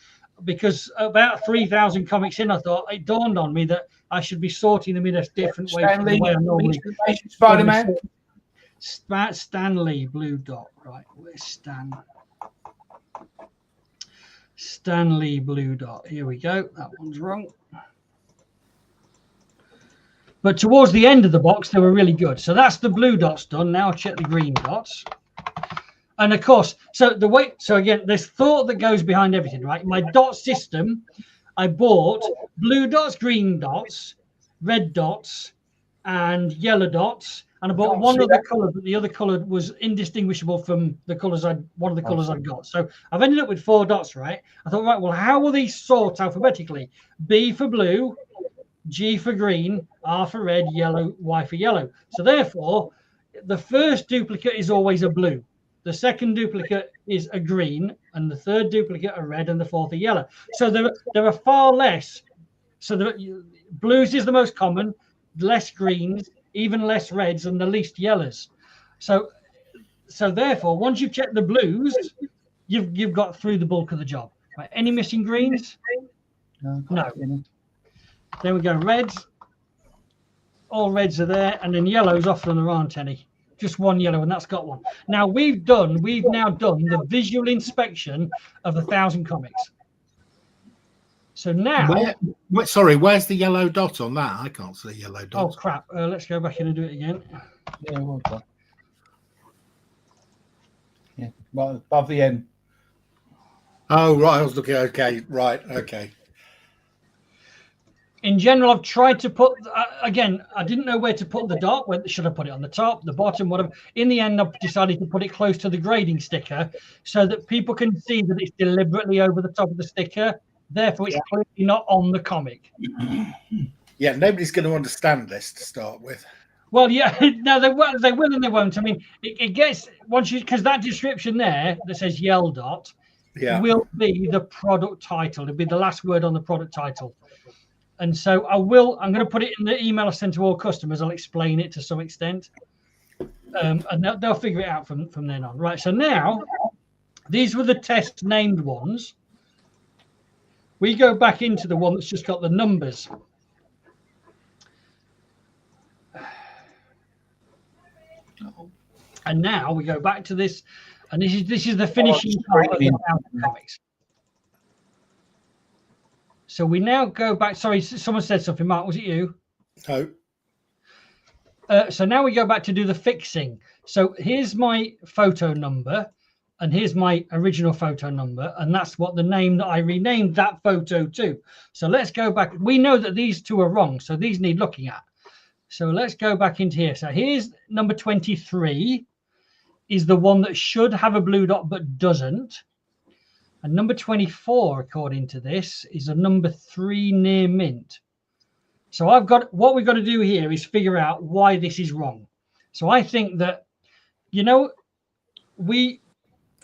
because about 3,000 comics in, I thought it dawned on me that I should be sorting them in a different way from the way I normally. Spider-Man. Stan Lee, blue dot. Right, where's Stan? Stan Lee, blue dot. Here we go. That one's wrong. But towards the end of the box, they were really good. So that's the blue dots done. Now I'll check the green dots. And of course, so again, there's thought that goes behind everything, right? My dot system, I bought blue dots, green dots, red dots, and yellow dots. And I bought one other color, but the other color was indistinguishable from the colors one of the colors I'd got. So I've ended up with 4 dots, right? I thought, right, well, how will these sort alphabetically? B for blue, G for green, R for red, yellow, Y for yellow. So therefore, the first duplicate is always a blue. The second duplicate is a green, and the third duplicate a red, and the fourth a yellow. So there are far less. So blues is the most common, less greens, even less reds, and the least yellows. So therefore, once you've checked the blues, you've got through the bulk of the job. Right? Any missing greens? No. Then we go reds. All reds are there, and then yellows often there aren't any. Just one yellow, and that's got one. Now we've now done the visual inspection of 1,000 comics. So now, where's the yellow dot on that? I can't see a yellow dot. oh crap! Let's go back in and do it again. Yeah, well done. Yeah, well, above the N. Oh right, I was looking. Okay, right, okay. In general, I've tried to put, again, I didn't know where to put the dot. Should I put it on the top, the bottom, whatever? In the end, I've decided to put it close to the grading sticker so that people can see that it's deliberately over the top of the sticker. Therefore, it's clearly not on the comic. Yeah, nobody's going to understand this to start with. Well, yeah, no, they will and they won't. I mean, it gets, because that description there that says yell dot will be the product title. It'll be the last word on the product title. And so I'm going to put it in the email I send to all customers. I'll explain it to some extent. And they'll figure it out from then on. Right, so now, these were the test named ones. we go back into the one that's just got the numbers. And now we go back to this, and this is the finishing part of the comics. So we now go back. Sorry, someone said something. Mark, was it you? No. So now we go back to do the fixing. So here's my photo number, and here's my original photo number, and that's what the name that I renamed that photo to. So let's go back. We know that these two are wrong, so these need looking at. So let's go back into here. So here's number 23 is the one that should have a blue dot but doesn't. And number 24, according to this, is a number 3 near mint. So I've got, what we've got to do here is figure out why this is wrong. So I think that, you know, we're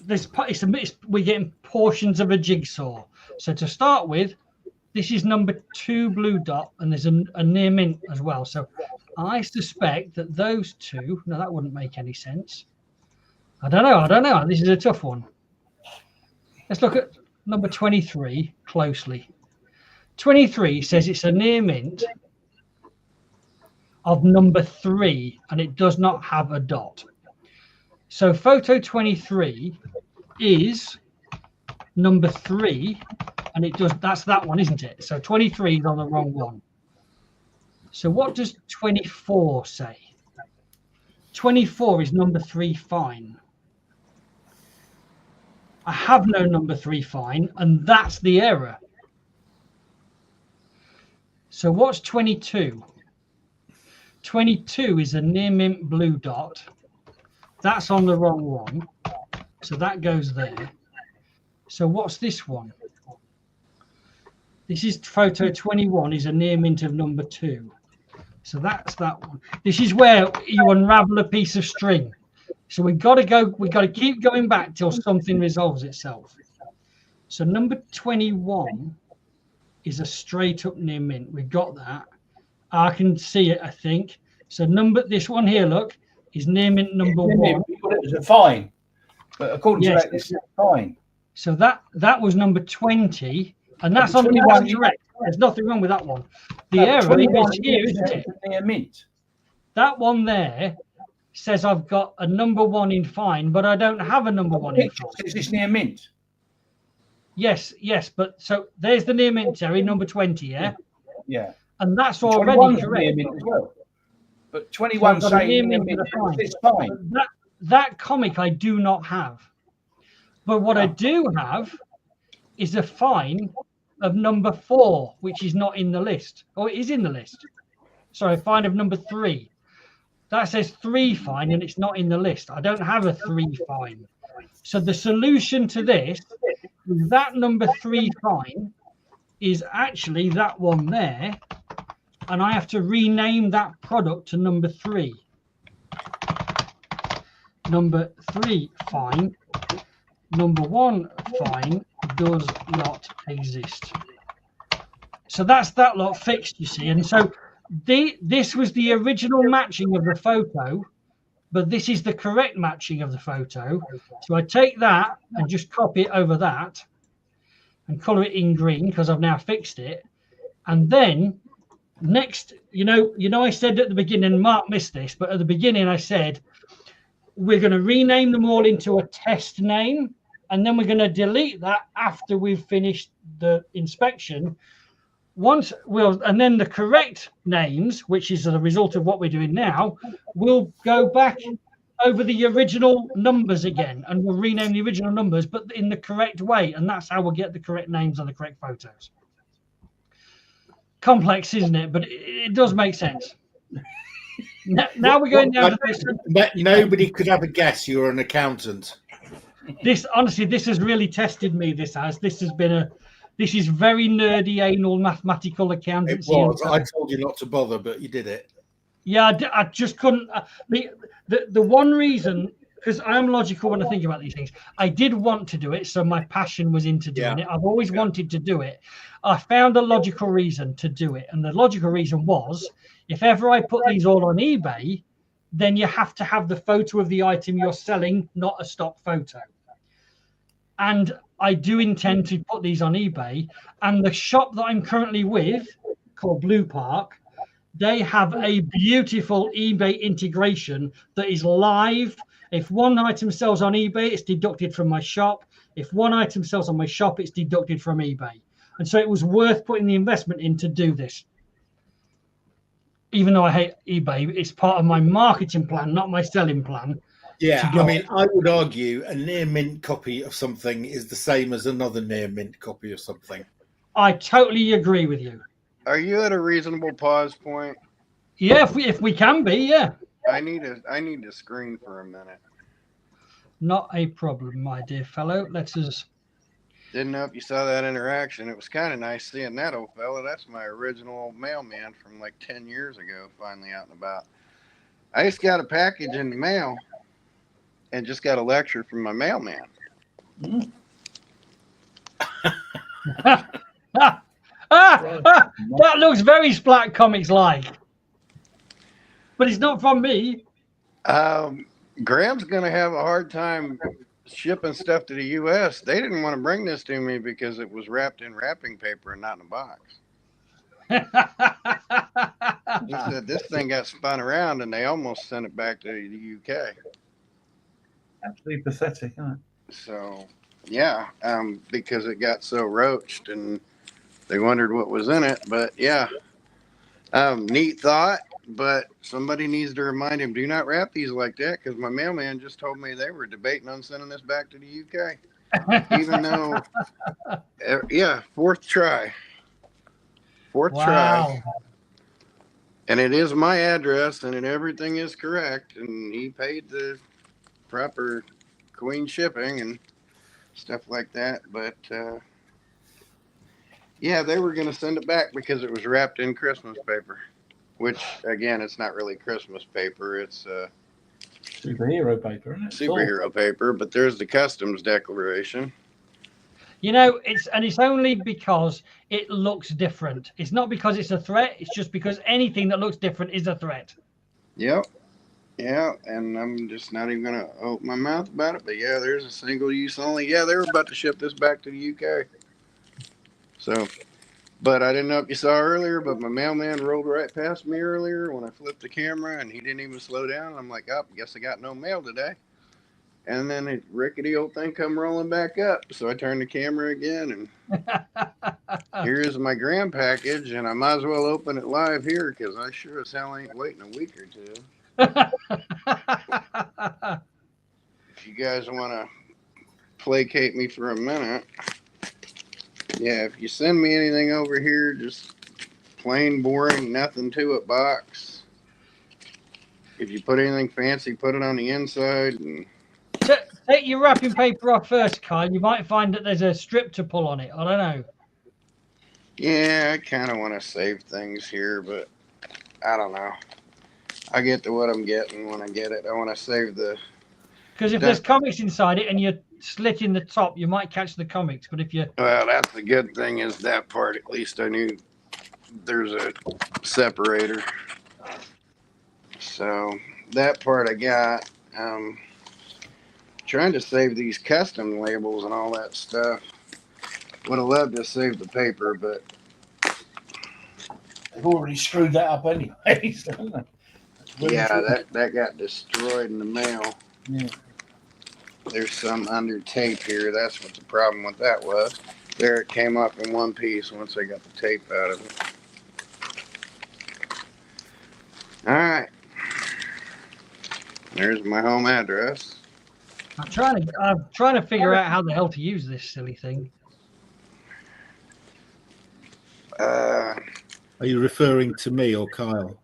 getting portions of a jigsaw. So to start with, this is number 2 blue dot, and there's a near mint as well. So I suspect that those two, no, that wouldn't make any sense. I don't know. This is a tough one. Let's look at number 23 closely. 23 says it's a near mint of number 3, and it does not have a dot. So photo 23 is number 3, and it does. That's that one, isn't it? So 23 is on the wrong one. So what does 24 say? 24 is number 3 fine. I have no number 3 fine, and that's the error. So what's 22? 22 is a near mint blue dot. That's on the wrong one. So that goes there. So what's this one? This is photo 21 is a near mint of number 2. So that's that one. This is where you unravel a piece of string. So we've got to keep going back till something resolves itself. So number 21 is a straight up near mint. We've got that. I can see it, I think. So this one here, look, is near mint number 1. It's a fine. But according to that, it's fine. So that was number 20, and that's on the one correct. There's nothing wrong with that one. The error is here, isn't it? Near mint. That one there says I've got a number 1 in fine, but I don't have a number 1 in fine. Is this near mint? Yes, but so there's the near mint, Terry, number 20, yeah? Yeah. And that's already correct. Near mint as well. But 21 saying near mint is fine. That comic I do not have. But what I do have is a fine of number 4, which is not in the list. Oh, it is in the list. Sorry, fine of number 3. That says 3 fine, and it's not in the list. I don't have a 3 fine. So the solution to this, that number 3 fine, is actually that one there, and I have to rename that product to number 3. Number 3 fine, number 1 fine does not exist. So that's that lot fixed, you see. And so this was the original matching of the photo, but this is the correct matching of the photo. So I take that and just copy it over that and color it in green because I've now fixed it. And then next, you know, I said at the beginning, Mark missed this, but at the beginning I said we're going to rename them all into a test name, and then we're going to delete that after we've finished the inspection. And then the correct names, which is the result of what we're doing now, we'll go back over the original numbers again, and we'll rename the original numbers, but in the correct way, and that's how we'll get the correct names and the correct photos. Complex, isn't it? But it does make sense. Now we're going down to this. Nobody could have a guess you're an accountant. Honestly, this has really tested me. This is very nerdy, anal, mathematical accountancy. It was. I told you not to bother, but you did it. Yeah, I just couldn't. The one reason, because I am logical when I think about these things, I did want to do it, so my passion was into doing it. I've always wanted to do it. I found a logical reason to do it, and the logical reason was, if ever I put these all on eBay, then you have to have the photo of the item you're selling, not a stock photo. And I do intend to put these on eBay. And the shop that I'm currently with, called Blue Park, they have a beautiful eBay integration that is live. If one item sells on eBay, it's deducted from my shop. If one item sells on my shop, it's deducted from eBay. And so it was worth putting the investment in to do this. Even though I hate eBay, it's part of my marketing plan, not my selling plan. Yeah, I mean, I would argue a near mint copy of something is the same as another near mint copy of something. I totally agree with you. Are you at a reasonable pause point? Yeah, if we can be, yeah. I need to screen for a minute. Not a problem, my dear fellow. Let's just. Didn't know if you saw that interaction. It was kind of nice seeing that old fella. That's my original mailman from like 10 years ago, finally out and about. I just got a package in the mail and just got a lecture from my mailman. That looks very Splat Comics like. But it's not from me. Graham's going to have a hard time shipping stuff to the U.S. They didn't want to bring this to me because it was wrapped in wrapping paper and not in a box. He said this thing got spun around and they almost sent it back to the U.K. Absolutely pathetic, isn't it? So, yeah, because it got so roached and they wondered what was in it. But, yeah, neat thought. But somebody needs to remind him, do not wrap these like that, because my mailman just told me they were debating on sending this back to the UK. Even though, yeah, fourth try. Fourth try. And it is my address, and everything is correct. And he paid the proper Queen shipping and stuff like that. But, yeah, they were going to send it back because it was wrapped in Christmas paper. Which, again, it's not really Christmas paper. It's superhero paper, isn't it? Superhero paper, but there's the customs declaration. You know, it's only because it looks different. It's not because it's a threat. It's just because anything that looks different is a threat. Yep. Yeah, and I'm just not even going to open my mouth about it. But, yeah, there's a single use only. Yeah, they were about to ship this back to the UK. So... But I didn't know if you saw earlier, but my mailman rolled right past me earlier when I flipped the camera, and he didn't even slow down. I'm like, oh, guess I got no mail today. And then the rickety old thing come rolling back up. So I turned the camera again, and here's my Graham package, and I might as well open it live here because I sure as hell ain't waiting a week or two. If you guys want to placate me for a minute... Yeah, if you send me anything over here, just plain, boring, nothing to it box. If you put anything fancy, put it on the inside. And... Take your wrapping paper off first, Kyle. You might find that there's a strip to pull on it. I don't know. Yeah, I kind of want to save things here, but I don't know. I get to what I'm getting when I get it. I want to save the... Because if there's comics inside it and you're slitting the top, you might catch the comics. But if you... Well, that's the good thing is that part, at least I knew there's a separator. So that part I got. Trying to save these custom labels and all that stuff. Would have loved to save the paper, but... They've already screwed that up anyway. So, yeah, that got destroyed in the mail. Yeah. There's some under tape here. That's what the problem with that was. There it came up in one piece once I got the tape out of it. All right. There's my home address. I'm trying to figure out how the hell to use this silly thing. Are you referring to me or Kyle?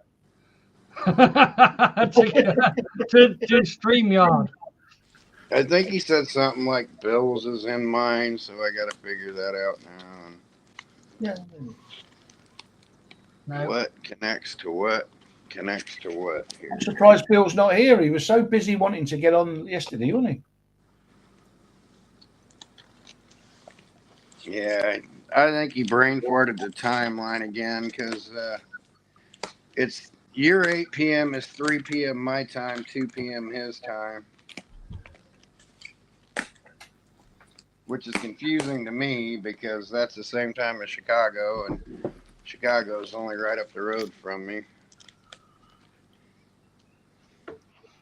to StreamYard. I think he said something like Bill's is in mine, so I got to figure that out now. Yeah. No. What connects to what? Connects to what? Here. I'm surprised Bill's not here. He was so busy wanting to get on yesterday, wasn't he? Yeah, I think he brain farted the timeline again because it's your 8 p.m. is 3 p.m. my time, 2 p.m. his time. which is confusing to me because that's the same time as Chicago, and Chicago's only right up the road from me.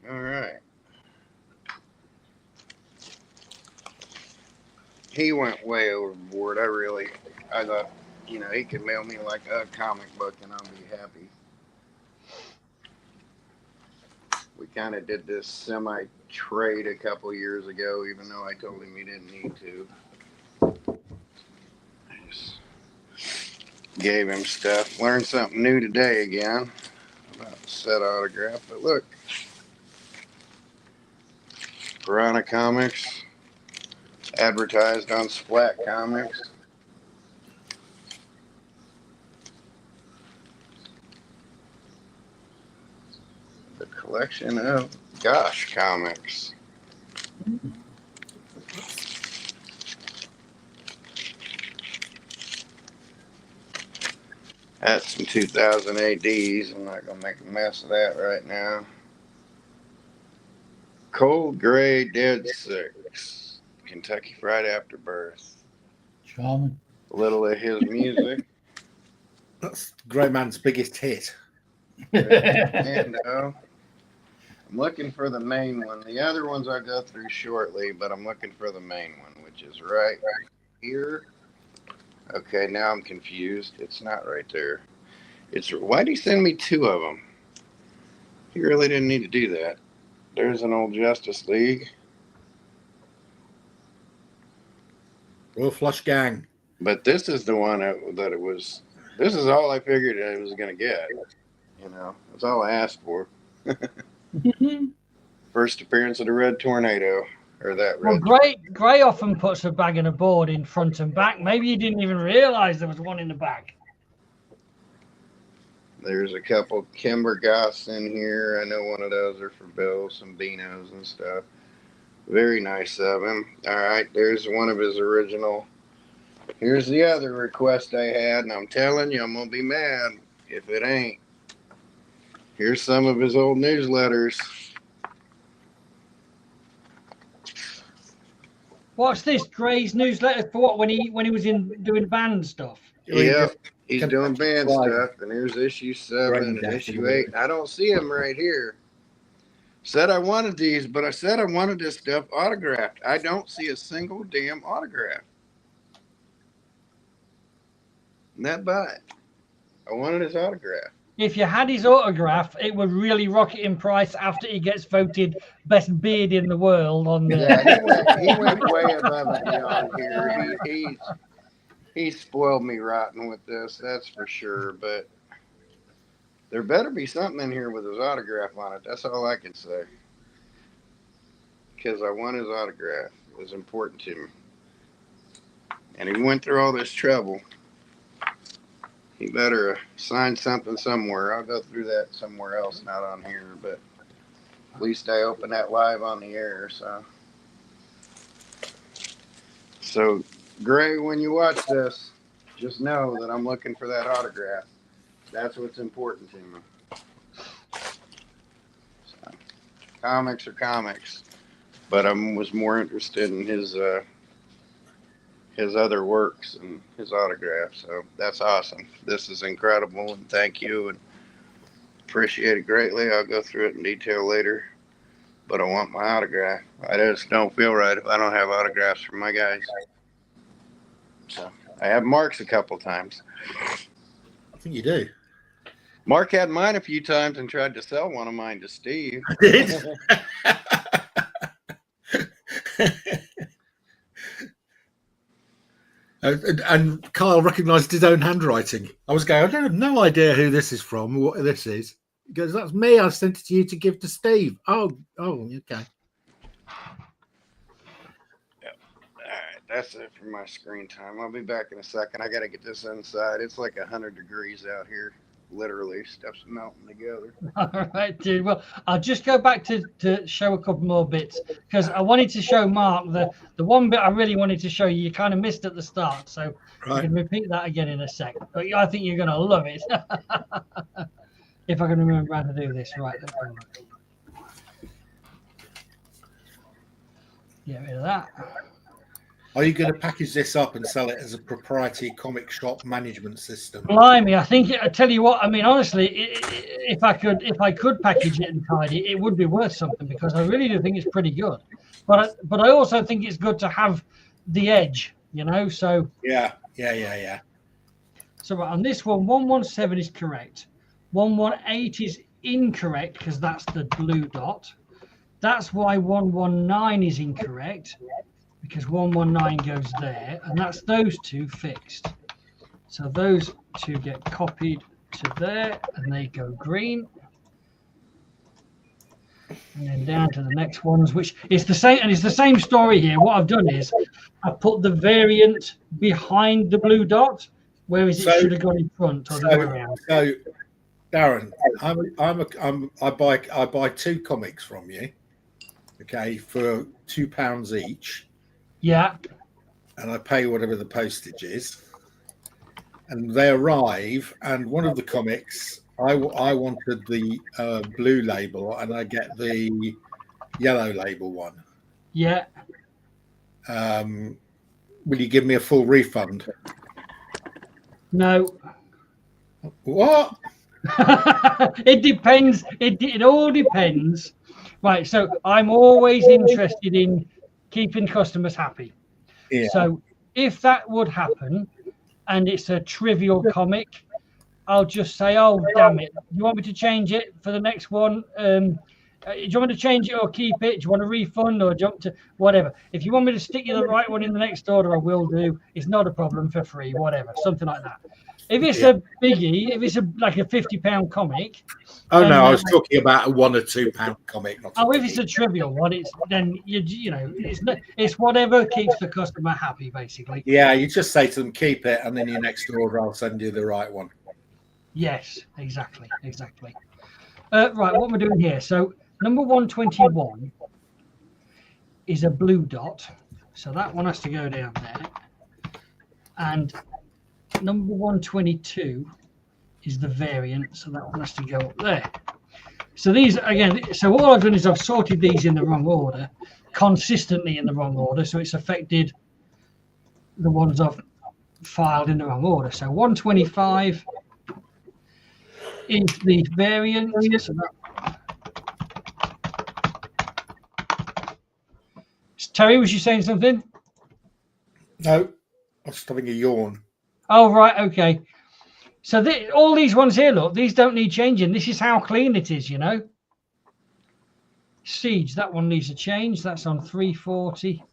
All right. He went way overboard. I thought, he could mail me like a comic book and I'll be happy. We kind of did this semi-trade a couple years ago, even though I told him he didn't need to. I just gave him stuff. Learned something new today again about set autograph. But look, Piranha Comics, advertised on Splat Comics. The collection of Gosh Comics. That's some 2000 ADs. I'm not going to make a mess of that right now. Cold Gray Dead Six. Kentucky Fried Afterbirth. Charming. A little of his music. That's Grey Man's biggest hit. And I'm looking for the main one. The other ones I'll go through shortly, but I'm looking for the main one, which is right here. Okay, now I'm confused. It's not right there. Why'd he send me two of them? He really didn't need to do that. There's an old Justice League. Royal Flush Gang. But this is the one that it was. This is all I figured I was going to get. That's all I asked for. First appearance of the Red Tornado. Or that Well, red. Gray often puts a bag and a board in front and back. Maybe you didn't even realize there was one in the back. There's a couple Kimber Goths in here. I know one of those are for Bill, some Beanos and stuff. Very nice of him. All right, there's one of his original. Here's the other request I had, and I'm telling you, I'm going to be mad if it ain't. Here's some of his old newsletters. What's this? Gray's newsletter for what? When he was doing band stuff? Yeah, he's doing band stuff, and here's issue 7 and issue 8. I don't see him right here. Said I wanted these, but I said I wanted this stuff autographed. I don't see a single damn autograph. Not by it. I wanted his autograph. If you had his autograph, it would really rocket in price after he gets voted best beard in the world. He went way above and beyond here. He spoiled me rotten with this, that's for sure. But there better be something in here with his autograph on it. That's all I can say. Because I want his autograph. It was important to me. And he went through all this trouble. He better sign something somewhere. I'll go through that somewhere else, not on here. But at least I opened that live on the air. So Gray, when you watch this, just know that I'm looking for that autograph. That's what's important to me. So, comics are comics, but I was more interested in his other works and his autograph. So that's awesome. This is incredible, and thank you, and appreciate it greatly. I'll go through it in detail later, but I want my autograph. I just don't feel right if I don't have autographs from my guys. So I have Mark's a couple times. I think you do. Mark had mine a few times and tried to sell one of mine to Steve. I did. And Kyle recognised his own handwriting. I was going, I don't have no idea who this is from, what this is. He goes, that's me. I sent it to you to give to Steve. Oh, okay. That's it for my screen time. I'll be back in a second. I got to get this inside. It's like 100 degrees out here. Literally, stuff's melting together. All right, dude. Well, I'll just go back to show a couple more bits because I wanted to show Mark the one bit I really wanted to show you. You kind of missed at the start, so I can repeat that again in a sec. But I think you're going to love it if I can remember how to do this. Right. Get rid of that. Are you going to package this up and sell it as a proprietary comic shop management system? Blimey, I think I tell you what. I mean, honestly, if I could package it and tidy it, it would be worth something because I really do think it's pretty good. But I also think it's good to have the edge, you know. So Yeah. So on this one, 117 is correct. 118 is incorrect because that's the blue dot. That's why 119 is incorrect because 119 goes there, and that's those two fixed. So those two get copied to there, and they go green. And then down to the next ones, which is the same, and it's the same story here. What I've done is I put the variant behind the blue dot, whereas it should have gone in front or the other way around. So, Darren, I buy 2 comics from you, okay, for £2 each. Yeah. And I pay whatever the postage is. And they arrive, and one of the comics, I wanted the blue label, and I get the yellow label one. Yeah. Will you give me a full refund? No. What? It depends. It all depends. Right. So I'm always interested in keeping customers happy. Yeah. So if that would happen and it's a trivial comic, I'll just say, oh, damn it. You want me to change it for the next one? Do you want me to change it or keep it? Do you want a refund or jump to whatever? If you want me to stick you the right one in the next order, I will do. It's not a problem, for free, whatever, something like that. If it's a biggie, if it's like a £50 comic. Oh no, I was talking about a £1 or £2 comic. Not if it's a trivial one, it's then you know it's whatever keeps the customer happy, basically. Yeah, you just say to them, keep it, and then your next order, I'll send you the right one. Yes, exactly. Right, what am I doing here? So number 121 is a blue dot, so that one has to go down there, and number 122 is the variant, so that one has to go up there. So these again, so all I've done is I've sorted these in the wrong order, consistently in the wrong order, so it's affected the ones I've filed in the wrong order. So 125 is the variant. So Terry, was you saying something? No, I was having a yawn. Oh, right, okay. So all these ones here, look, these don't need changing. This is how clean it is, you know. Siege, that one needs a change. That's on 340.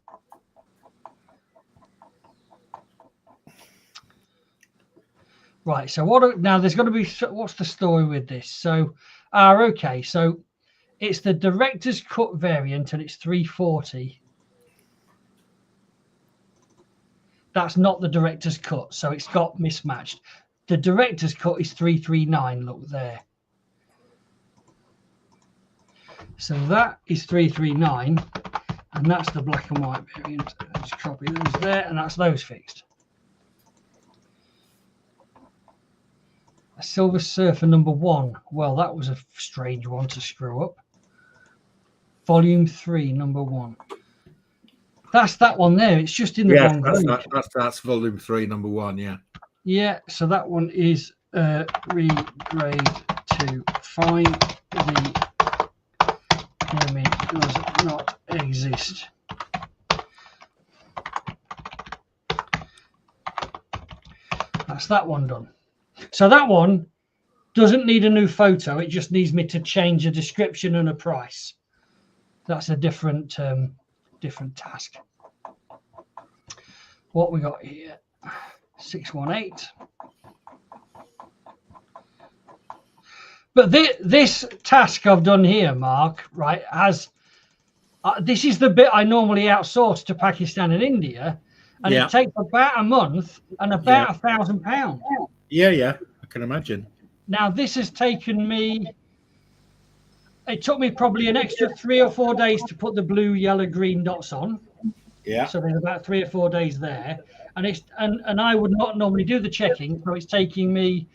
Right, so now there's got to be, what's the story with this? So, okay, so it's the director's cut variant and it's 340. That's not the director's cut, so it's got mismatched. The director's cut is 339, look there. So that is 339, and that's the black and white variant. Let's copy those there, and that's those fixed. A Silver Surfer number 1. Well, that was a strange one to screw up. Volume 3, number 1. That's that one there. It's just in the wrong grade. That's volume 3, number 1. Yeah. Yeah. So that one is regrade to find the image does not exist. That's that one done. So that one doesn't need a new photo. It just needs me to change a description and a price. That's a different task. What we got here? 618. But this task I've done here, Mark, right, has this is the bit I normally outsource to Pakistan and India, and it takes about a month and about £1,000. Yeah, I can imagine. Now this has taken me. It took me probably an extra 3 or 4 days to put the blue, yellow, green dots on. Yeah. So there's about 3 or 4 days there, and and I would not normally do the checking, so it's taking me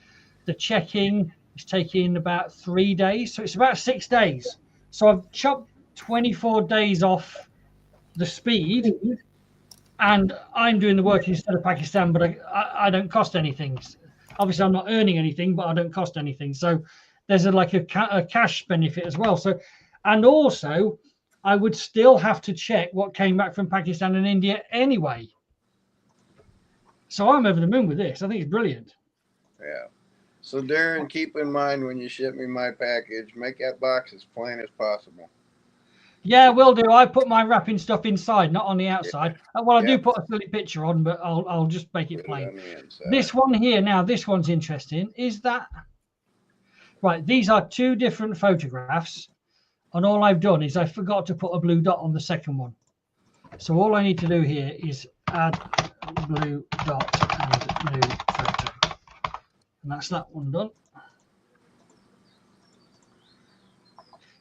the checking. It's taking about 3 days, so it's about 6 days. So I've chopped 24 days off the speed, and I'm doing the work instead of Pakistan, but I don't cost anything. Obviously, I'm not earning anything, but I don't cost anything. So there's a cash benefit as well. So, and also, I would still have to check what came back from Pakistan and India anyway. So I'm over the moon with this. I think it's brilliant. Yeah. So Darren, keep in mind when you ship me my package, make that box as plain as possible. Yeah, will do. I put my wrapping stuff inside, not on the outside. Well, I Yeah. do put a silly picture on, but I'll just make it Put it on plain. the inside. This one here, now this one's interesting. Is that right? These are two different photographs, and all I've done is I forgot to put a blue dot on the second one. So all I need to do here is add blue dot and new photo, and that's that one done.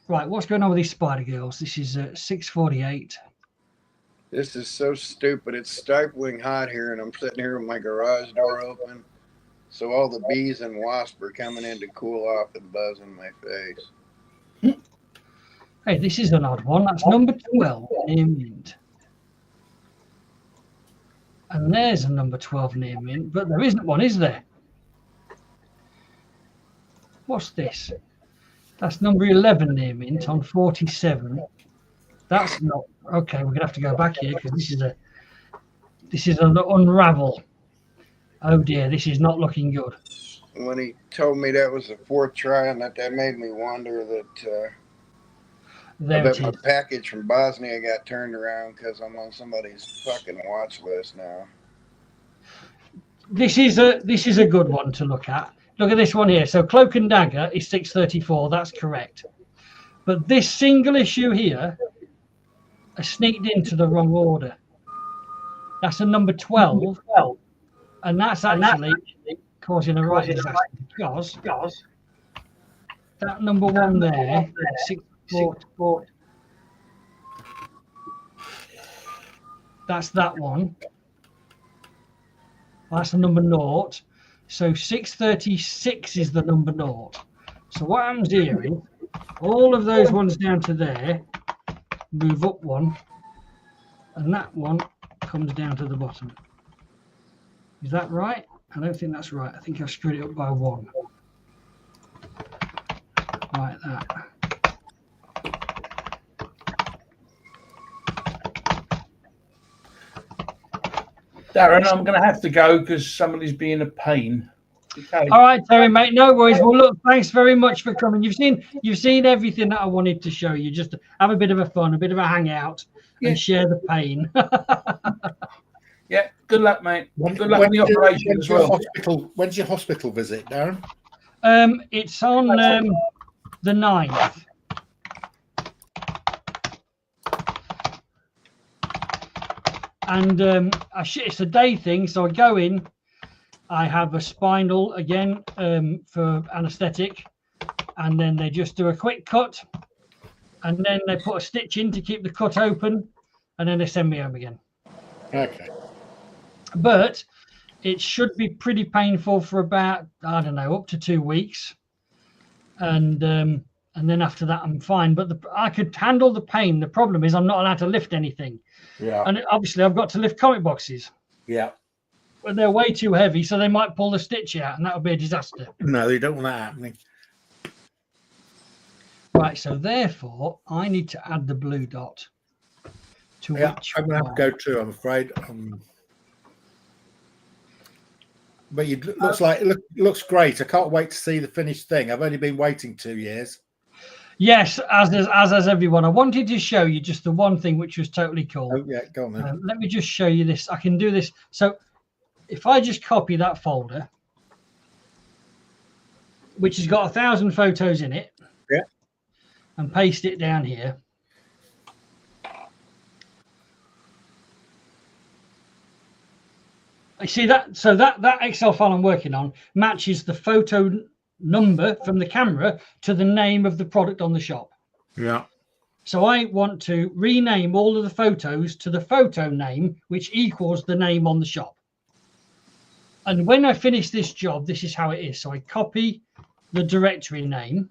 Right, what's going on with these spider girls? This is 6:48. This is so stupid. It's stifling hot here, and I'm sitting here with my garage door open. So all the bees and wasps are coming in to cool off and buzz in my face. Hey, this is an odd one. That's number 12 near mint. And there's a number 12 near mint, but there isn't one, is there? What's this? That's number 11 near mint on 47. That's not okay. We're gonna have to go back here because this is an unravel. Oh dear, this is not looking good. When he told me that was the fourth try, and that made me wonder that There that it my is. package from Bosnia got turned around because I'm on somebody's fucking watch list now. This is a good one to look at. Look at this one here. So Cloak and Dagger is 634. That's correct. But this single issue here has sneaked into the wrong order. That's a number 12, and that's actually causing a right disaster because that number one there, 644. That's that one. That's the number 0. So 636 is the number 0. So what happens here is all of those ones down to there move up one, and that one comes down to the bottom. Is that right? I don't think that's right. I think I've screwed it up by 1. Like that. Darren, I'm going to have to go because somebody's being a pain. Okay. All right, Terry, mate. No worries. Well, look, thanks very much for coming. You've seen everything that I wanted to show you. Just to have a bit of a fun, a bit of a hangout, and share the pain. Yeah. Good luck, mate. Good luck with the operation as well. When's your hospital visit, Darren? It's on the 9th. And it's a day thing, so I go in. I have a spinal again for anaesthetic, and then they just do a quick cut, and then they put a stitch in to keep the cut open, and then they send me home again. Okay. But it should be pretty painful for about, I don't know, up to 2 weeks, and then after that I'm fine. But I could handle the pain. The problem is I'm not allowed to lift anything. Yeah. And obviously I've got to lift comic boxes. Yeah. But they're way too heavy, so they might pull the stitch out, and that would be a disaster. No, you don't want that happening. Right, so therefore I need to add the blue dot to which I'm going to have to go too, I'm afraid. But it looks great. I can't wait to see the finished thing. I've only been waiting 2 years. Yes, as has everyone. I wanted to show you just the one thing which was totally cool. Oh yeah, go on then. Let me just show you this. I can do this. So if I just copy that folder, which has got 1,000 photos in it, and paste it down here. I see that. So that Excel file I'm working on matches the photo number from the camera to the name of the product on the shop. Yeah. So I want to rename all of the photos to the photo name, which equals the name on the shop. And when I finish this job, this is how it is. So I copy the directory name,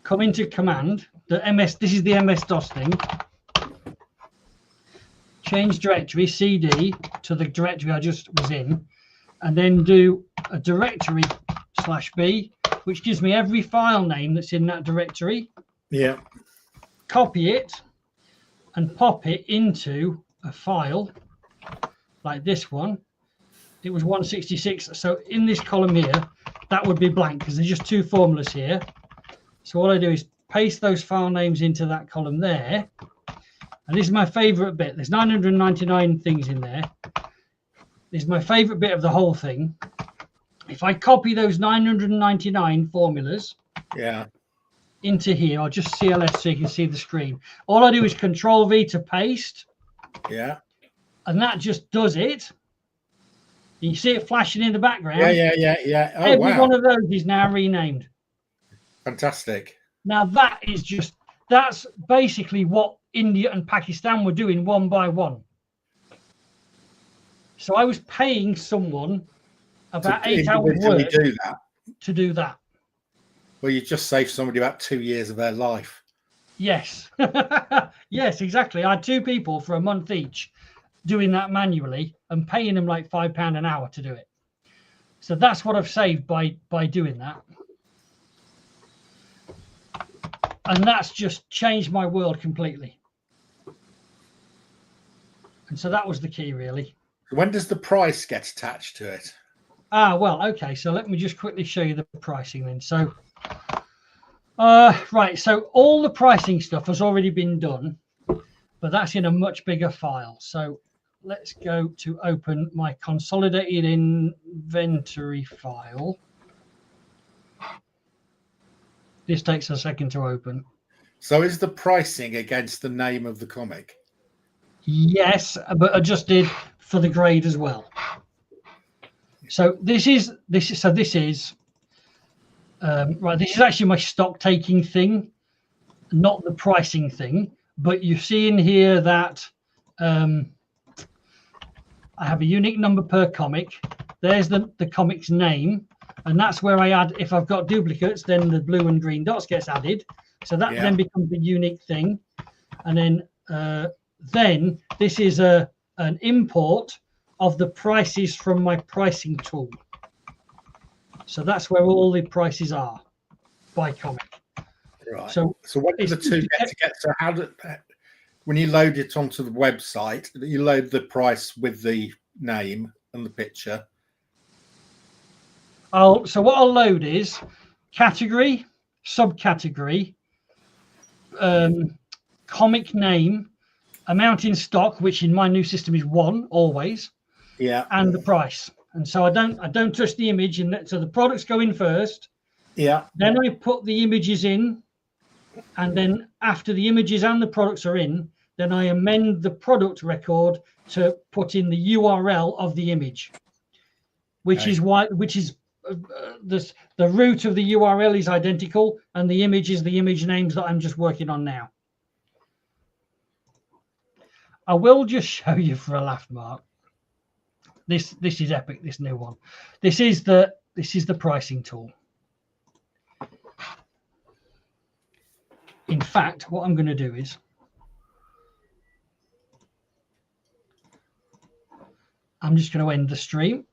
come into command, the MS, this is the MS-DOS thing, change directory CD to the directory I just was in, and then do a directory /B, which gives me every file name that's in that directory. Yeah. Copy it and pop it into a file like this one. It was 166. So in this column here, that would be blank because there's just two formulas here. So what I do is paste those file names into that column there. And this is my favorite bit. There's 999 things in there. This is my favorite bit of the whole thing. If I copy those 999 formulas into here, I'll just CLS so you can see the screen. All I do is Control V to paste. Yeah. And that just does it. You see it flashing in the background. Yeah. Oh, Every wow. one of those is now renamed. Fantastic. Now that's basically what India and Pakistan were doing one by one. So I was paying someone about 8 hours work to do that. Well, you just saved somebody about 2 years of their life. Yes. Yes, exactly. I had two people for a month each doing that manually and paying them like £5 an hour to do it. So that's what I've saved by doing that. And that's just changed my world completely. And so that was the key, really. When does the price get attached to it? Well, okay. So let me just quickly show you the pricing then. So, right. So all the pricing stuff has already been done, but that's in a much bigger file. So let's go to open my consolidated inventory file. This takes a second to open. So is the pricing against the name of the comic? Yes, but adjusted for the grade as well. So this is right. This is actually my stock taking thing, not the pricing thing. But you see in here that I have a unique number per comic. There's the comic's name. And that's where I add, if I've got duplicates, then the blue and green dots gets added. So that then becomes the unique thing. And then this is an import of the prices from my pricing tool. So that's where all the prices are by comic. Right. So what do the two get together? So how do, when you load it onto the website, you load the price with the name and the picture. So what I'll load is category, subcategory, comic name, amount in stock, which in my new system is 1 always, and the price. And so I don't touch the image, and so the products go in first. Yeah. Then I put the images in, and then after the images and the products are in, then I amend the product record to put in the URL of the image, which is the root of the URL is identical, and the image is the image names that I'm just working on now. I will just show you for a laugh, Mark. This is epic. This new one. This is the pricing tool. In fact, what I'm going to do is I'm just going to end the stream.